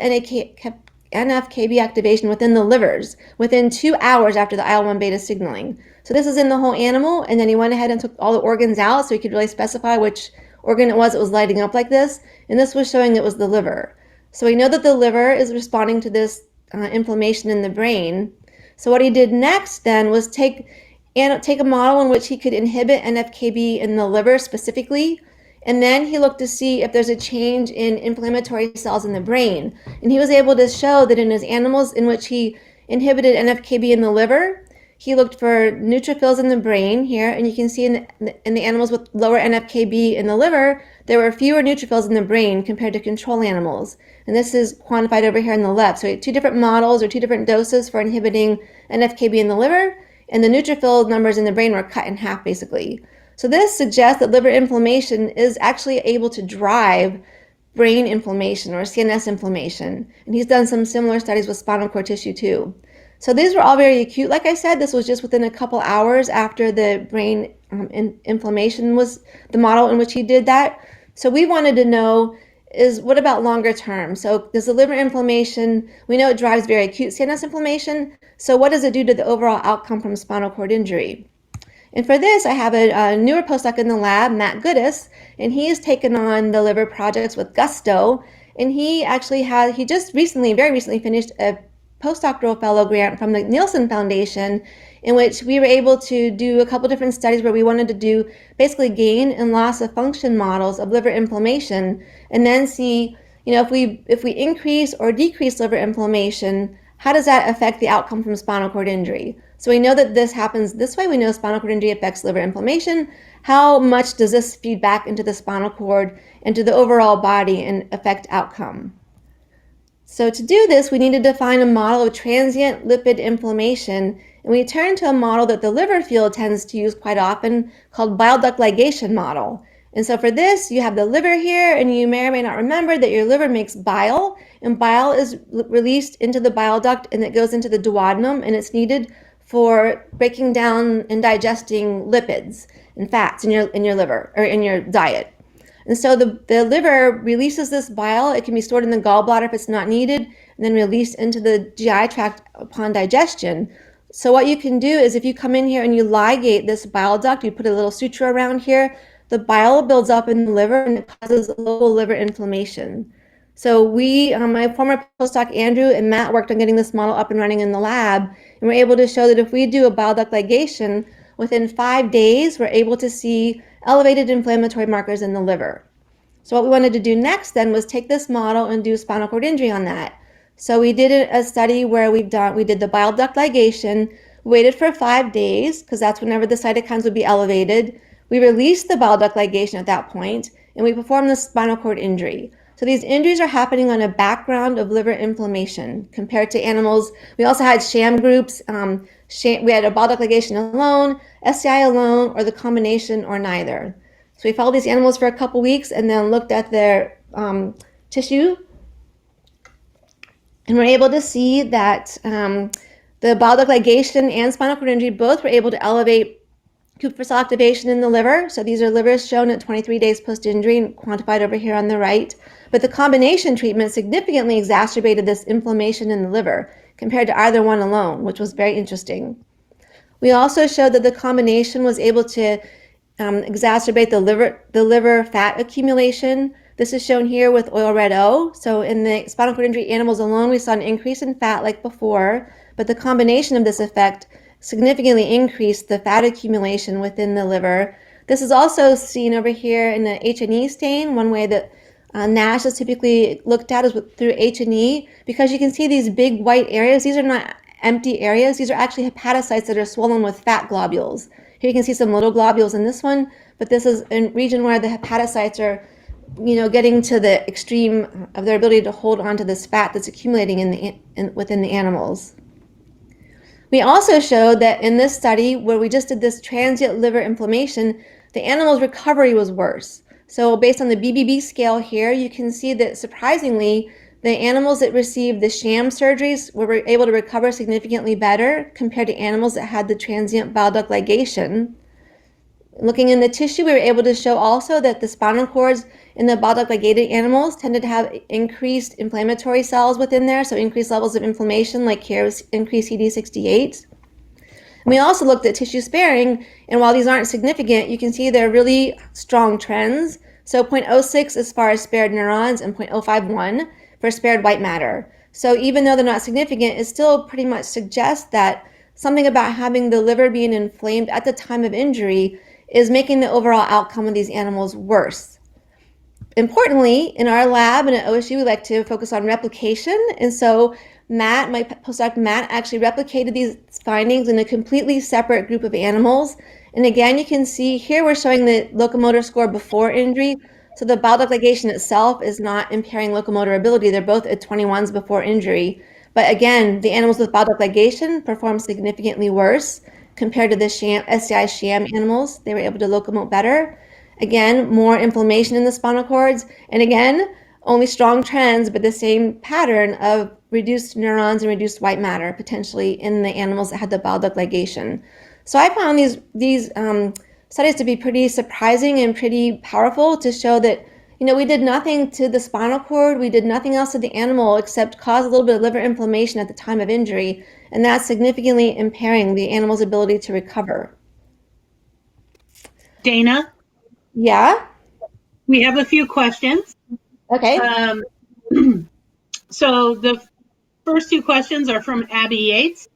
NF-κB activation within the livers within 2 hours after the IL-1 beta signaling. So this is in the whole animal, and then he went ahead and took all the organs out so he could really specify which organ it was that was lighting up like this, and this was showing it was the liver. So we know that the liver is responding to this inflammation in the brain. So what he did next then was take a model in which he could inhibit NF-κB in the liver specifically, and then he looked to see if there's a change in inflammatory cells in the brain. And he was able to show that in his animals in which he inhibited NF-κB in the liver, he looked for neutrophils in the brain here, and you can see in the animals with lower NF-κB in the liver, there were fewer neutrophils in the brain compared to control animals. And this is quantified over here on the left. So we had 2 different models or 2 different doses for inhibiting NF-κB in the liver, and the neutrophil numbers in the brain were cut in half basically. So this suggests that liver inflammation is actually able to drive brain inflammation or CNS inflammation. And he's done some similar studies with spinal cord tissue too. So these were all very acute. Like I said, this was just within a couple hours after the brain inflammation was the model in which he did that. So we wanted to know is what about longer term? So does the liver inflammation, we know it drives very acute CNS inflammation. So what does it do to the overall outcome from spinal cord injury? And for this, I have a newer postdoc in the lab, Matt Goodis, and he has taken on the liver projects with gusto. And he just very recently finished a postdoctoral fellow grant from the Nielsen Foundation, in which we were able to do a couple different studies where we wanted to do basically gain and loss of function models of liver inflammation, and then see, if we increase or decrease liver inflammation, how does that affect the outcome from spinal cord injury? So we know that this happens this way. We know spinal cord injury affects liver inflammation. How much does this feed back into the spinal cord and to the overall body and affect outcome? So to do this, we need to define a model of transient lipid inflammation, and we turn to a model that the liver field tends to use quite often called bile duct ligation model. And so for this, you have the liver here, and you may or may not remember that your liver makes bile, and bile is released into the bile duct, and it goes into the duodenum, and it's needed for breaking down and digesting lipids and fats in your liver or in your diet. And so the liver releases this bile. It can be stored in the gallbladder if it's not needed, and then released into the GI tract upon digestion. So what you can do is if you come in here and you ligate this bile duct, you put a little suture around here, the bile builds up in the liver and it causes local liver inflammation. So my former postdoc Andrew and Matt worked on getting this model up and running in the lab, and we're able to show that if we do a bile duct ligation, within 5 days, we're able to see elevated inflammatory markers in the liver. So what we wanted to do next then was take this model and do spinal cord injury on that. So we did a study where we did the bile duct ligation, waited for 5 days, because that's whenever the cytokines would be elevated. We released the bile duct ligation at that point, and we performed the spinal cord injury. So these injuries are happening on a background of liver inflammation compared to animals. We also had sham groups. We had a bile duct ligation alone, SCI alone, or the combination, or neither. So we followed these animals for a couple weeks and then looked at their tissue, and we're able to see that the bile duct ligation and spinal cord injury both were able to elevate Kupffer cell activation in the liver. So these are livers shown at 23 days post-injury, quantified over here on the right. But the combination treatment significantly exacerbated this inflammation in the liver compared to either one alone, which was very interesting. We also showed that the combination was able to exacerbate the liver fat accumulation. This is shown here with oil red O. So in the spinal cord injury animals alone, we saw an increase in fat like before, but the combination of this effect significantly increased the fat accumulation within the liver. This is also seen over here in the H&E stain. One way that NASH is typically looked at is through H&E, because you can see these big white areas. These are not empty areas. These are actually hepatocytes that are swollen with fat globules. Here you can see some little globules in this one, but this is a region where the hepatocytes are getting to the extreme of their ability to hold on to this fat that's accumulating within the animals. We also showed that in this study, where we just did this transient liver inflammation, the animal's recovery was worse. So based on the BBB scale here, you can see that surprisingly, the animals that received the sham surgeries were able to recover significantly better compared to animals that had the transient bile duct ligation. Looking in the tissue, we were able to show also that the spinal cords in the bile duct ligated animals tended to have increased inflammatory cells within there, so increased levels of inflammation, like here was increased CD68. And we also looked at tissue sparing, and while these aren't significant, you can see they're really strong trends. So 0.06 as far as spared neurons and 0.051 for spared white matter. So even though they're not significant, it still pretty much suggests that something about having the liver being inflamed at the time of injury is making the overall outcome of these animals worse. Importantly, in our lab and at OSU, we like to focus on replication. And so Matt, my postdoc Matt, actually replicated these findings in a completely separate group of animals. And again, you can see here we're showing the locomotor score before injury. So the bile duct ligation itself is not impairing locomotor ability. They're both at 21s before injury. But again, the animals with bile duct ligation perform significantly worse compared to the SCI sham animals. They were able to locomote better. Again, more inflammation in the spinal cords. And again, only strong trends, but the same pattern of reduced neurons and reduced white matter potentially in the animals that had the bile duct ligation. So I found these studies to be pretty surprising and pretty powerful to show that, you know, we did nothing to the spinal cord, we did nothing else to the animal except cause a little bit of liver inflammation at the time of injury, and that's significantly impairing the animal's ability to recover. Dana, Yeah? we have a few questions. Okay. So the first two questions are from Abby Yates.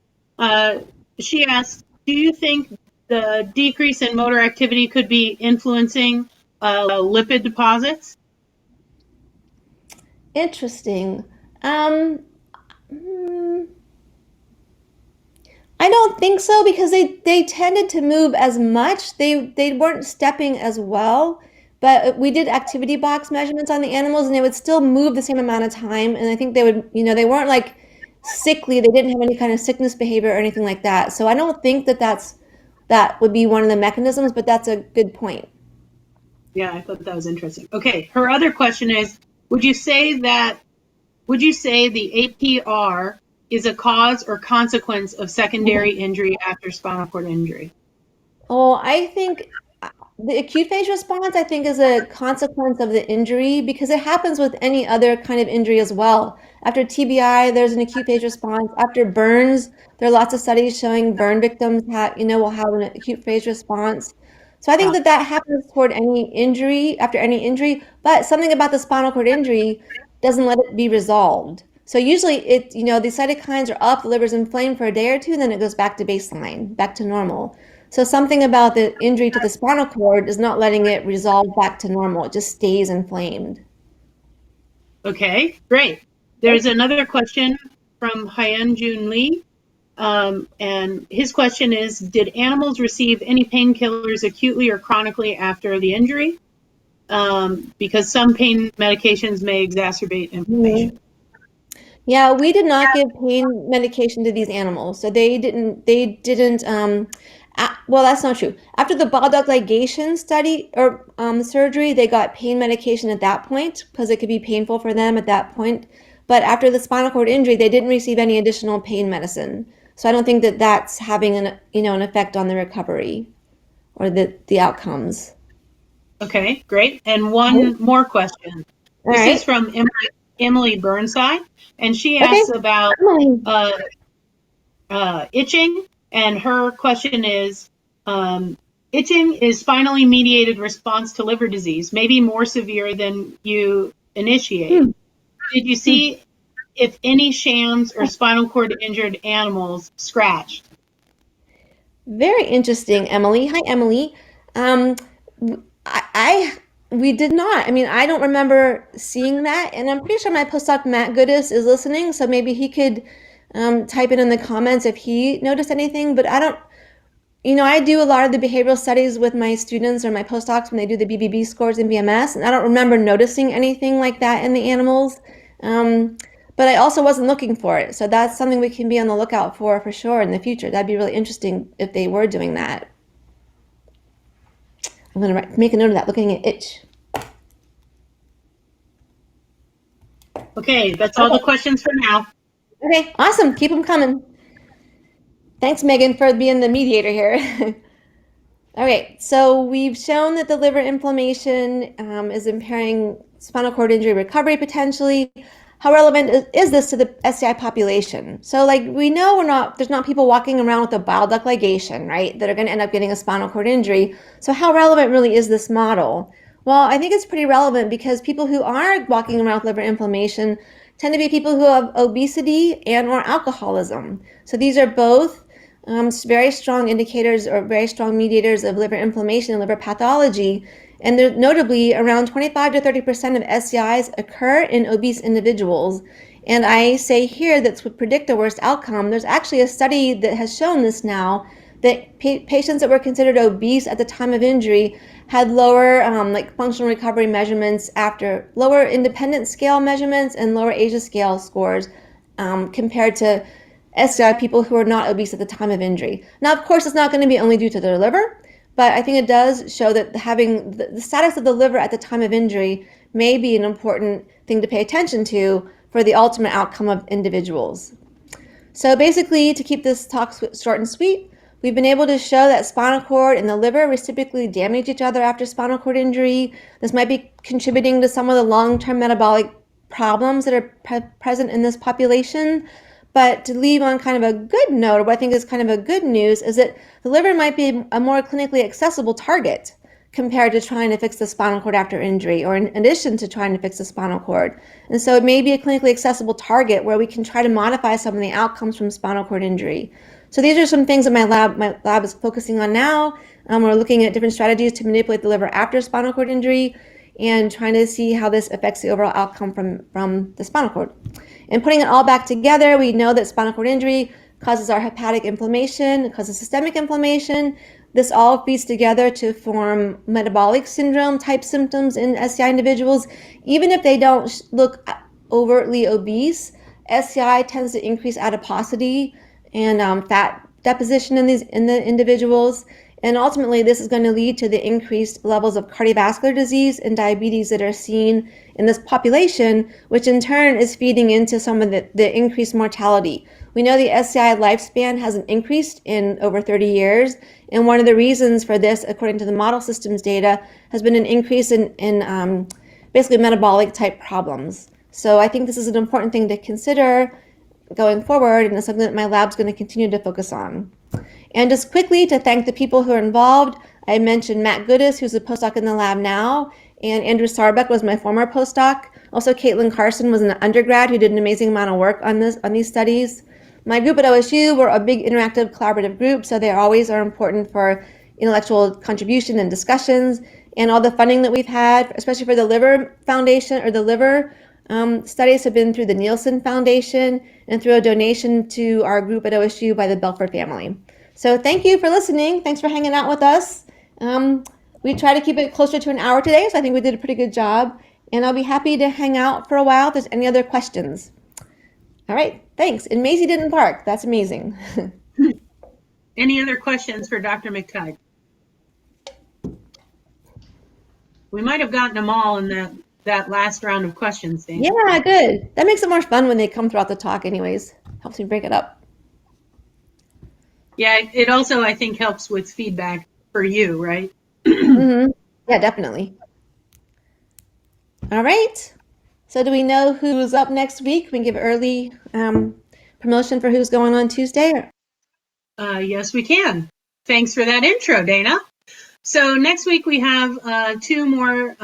She asked, do you think the decrease in motor activity could be influencing lipid deposits? Interesting. I don't think so, because they tended to move as much. They weren't stepping as well, but we did activity box measurements on the animals, and they would still move the same amount of time. And I think they would, you know, they weren't like sickly. They didn't have any kind of sickness behavior or anything like that. So I don't think that would be one of the mechanisms, but that's a good point. Yeah, I thought that was interesting. Okay, her other question is, would you say the APR is a cause or consequence of secondary injury after spinal cord injury? Oh, I think the acute phase response, I think, is a consequence of the injury, because it happens with any other kind of injury as well. After TBI, there's an acute phase response. After burns, there are lots of studies showing burn victims will have an acute phase response. So I think that happens toward any injury, after any injury, but something about the spinal cord injury doesn't let it be resolved. So usually the cytokines are up, the liver's inflamed for a day or two, and then it goes back to baseline, back to normal. So something about the injury to the spinal cord is not letting it resolve back to normal. It just stays inflamed. Okay, great. There's another question from Hyen Jun Lee. And his question is, did animals receive any painkillers acutely or chronically after the injury? Because some pain medications may exacerbate inflammation. Yeah, we did not give pain medication to these animals. So they didn't, well, that's not true. After the bile duct ligation study or surgery, they got pain medication at that point because it could be painful for them at that point. But after the spinal cord injury, they didn't receive any additional pain medicine. So I don't think that that's having an effect on the recovery or the outcomes. Okay, great. And one more question. This is from Emily Burnside, and she asks about itching, and her question is, itching is spinally mediated response to liver disease, maybe more severe than you initiate. Did you see if any shams or spinal cord injured animals scratched? Very interesting, Emily. Hi, Emily. We did not. I mean, I don't remember seeing that, and I'm pretty sure my postdoc Matt Goodis is listening, so maybe he could type it in the comments if he noticed anything. But I don't. I do a lot of the behavioral studies with my students or my postdocs when they do the BBB scores in BMS, and I don't remember noticing anything like that in the animals. But I also wasn't looking for it, so that's something we can be on the lookout for sure in the future. That'd be really interesting if they were doing that. I'm going to make a note of that, looking at itch. Okay, that's all the questions for now. Okay, awesome. Keep them coming. Thanks, Megan, for being the mediator here. All right, so we've shown that the liver inflammation is impairing spinal cord injury recovery potentially. How relevant is this to the SCI population? So like we know there's not people walking around with a bile duct ligation, right, that are going to end up getting a spinal cord injury. So how relevant really is this model? Well, I think it's pretty relevant because people who are walking around with liver inflammation tend to be people who have obesity and or alcoholism. So these are both very strong indicators or very strong mediators of liver inflammation and liver pathology. And notably, around 25 to 30% of SCIs occur in obese individuals. And I say here that would predict the worst outcome. There's actually a study that has shown this now, that patients that were considered obese at the time of injury had lower like functional recovery measurements after lower independent scale measurements and lower ASIA scale scores compared to SCI people who are not obese at the time of injury. Now, of course, it's not going to be only due to their liver, but I think it does show that having the status of the liver at the time of injury may be an important thing to pay attention to for the ultimate outcome of individuals. So basically, to keep this talk short and sweet, we've been able to show that spinal cord and the liver reciprocally damage each other after spinal cord injury. This might be contributing to some of the long-term metabolic problems that are present in this population. But to leave on kind of a good note, or what I think is kind of a good news, is that the liver might be a more clinically accessible target compared to trying to fix the spinal cord after injury, or in addition to trying to fix the spinal cord. And so it may be a clinically accessible target where we can try to modify some of the outcomes from spinal cord injury. So these are some things that my lab is focusing on now. We're looking at different strategies to manipulate the liver after spinal cord injury and trying to see how this affects the overall outcome from the spinal cord. And putting it all back together, we know that spinal cord injury causes our hepatic inflammation, it causes systemic inflammation. This all feeds together to form metabolic syndrome type symptoms in SCI individuals. Even if they don't look overtly obese, SCI tends to increase adiposity and fat deposition in the individuals. And ultimately, this is going to lead to the increased levels of cardiovascular disease and diabetes that are seen in this population, which in turn is feeding into some of the increased mortality. We know the SCI lifespan hasn't increased in over 30 years, and one of the reasons for this, according to the model systems data, has been an increase in basically metabolic type problems. So I think this is an important thing to consider going forward, and it's something that my lab's going to continue to focus on. And just quickly to thank the people who are involved, I mentioned Matt Goodis, who's a postdoc in the lab now, and Andrew Sarbeck was my former postdoc. Also, Caitlin Carson was an undergrad who did an amazing amount of work on these studies. My group at OSU, we're a big interactive collaborative group, so they always are important for intellectual contribution and discussions, and all the funding that we've had, especially for the liver foundation or the liver studies, have been through the Nielsen Foundation and through a donation to our group at OSU by the Belford family. So thank you for listening. Thanks for hanging out with us. We try to keep it closer to an hour today, so I think we did a pretty good job. And I'll be happy to hang out for a while if there's any other questions. All right, thanks. And Maisie didn't bark. That's amazing. Any other questions for Dr. McTigue? We might have gotten them all in that last round of questions, Dana. Yeah, good. That makes it more fun when they come throughout the talk anyways. Helps me break it up. Yeah, it also, I think, helps with feedback for you, right? Mm-hmm. Yeah, definitely. All right. So do we know who's up next week? We can give early promotion for who's going on Tuesday. Yes, we can. Thanks for that intro, Dana. So next week we have two more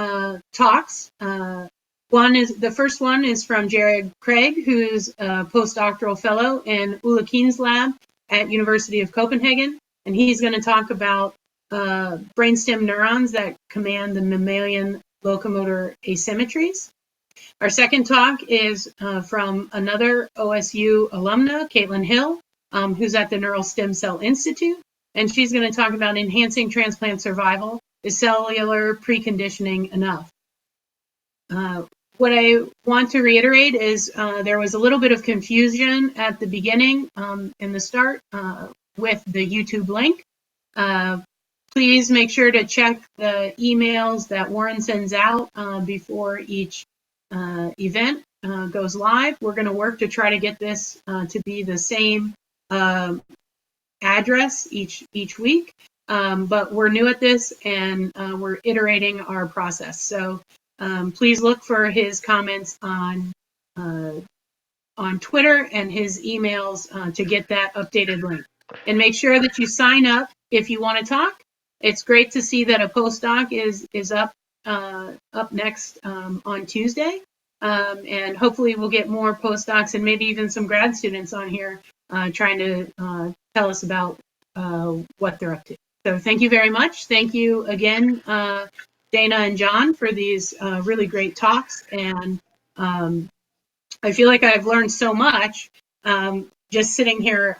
talks. The first one is from Jared Craig, who's a postdoctoral fellow in Ulla Keen's lab at University of Copenhagen, and he's going to talk about brainstem neurons that command the mammalian locomotor asymmetries. Our second talk is from another OSU alumna, Caitlin Hill, who's at the Neural Stem Cell Institute, and she's going to talk about enhancing transplant survival. Is cellular preconditioning enough? What I want to reiterate is there was a little bit of confusion at the beginning in the start with the YouTube link. Please make sure to check the emails that Warren sends out before each event goes live. We're going to work to try to get this to be the same address each week. but we're new at this and we're iterating our process. So please look for his comments on Twitter and his emails to get that updated link. And make sure that you sign up if you want to talk. It's great to see that a postdoc is up next on Tuesday. And hopefully we'll get more postdocs and maybe even some grad students on here trying to tell us about what they're up to. So thank you very much. Thank you again, Dana and John, for these really great talks. And I feel like I've learned so much just sitting here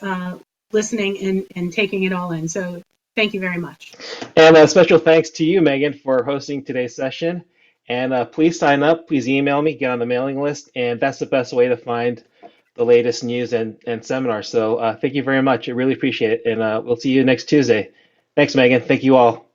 listening and taking it all in. So thank you very much. And a special thanks to you, Megan, for hosting today's session. And please sign up, please email me, get on the mailing list, and that's the best way to find the latest news and seminars. So thank you very much. I really appreciate it. And we'll see you next Tuesday. Thanks, Megan. Thank you all.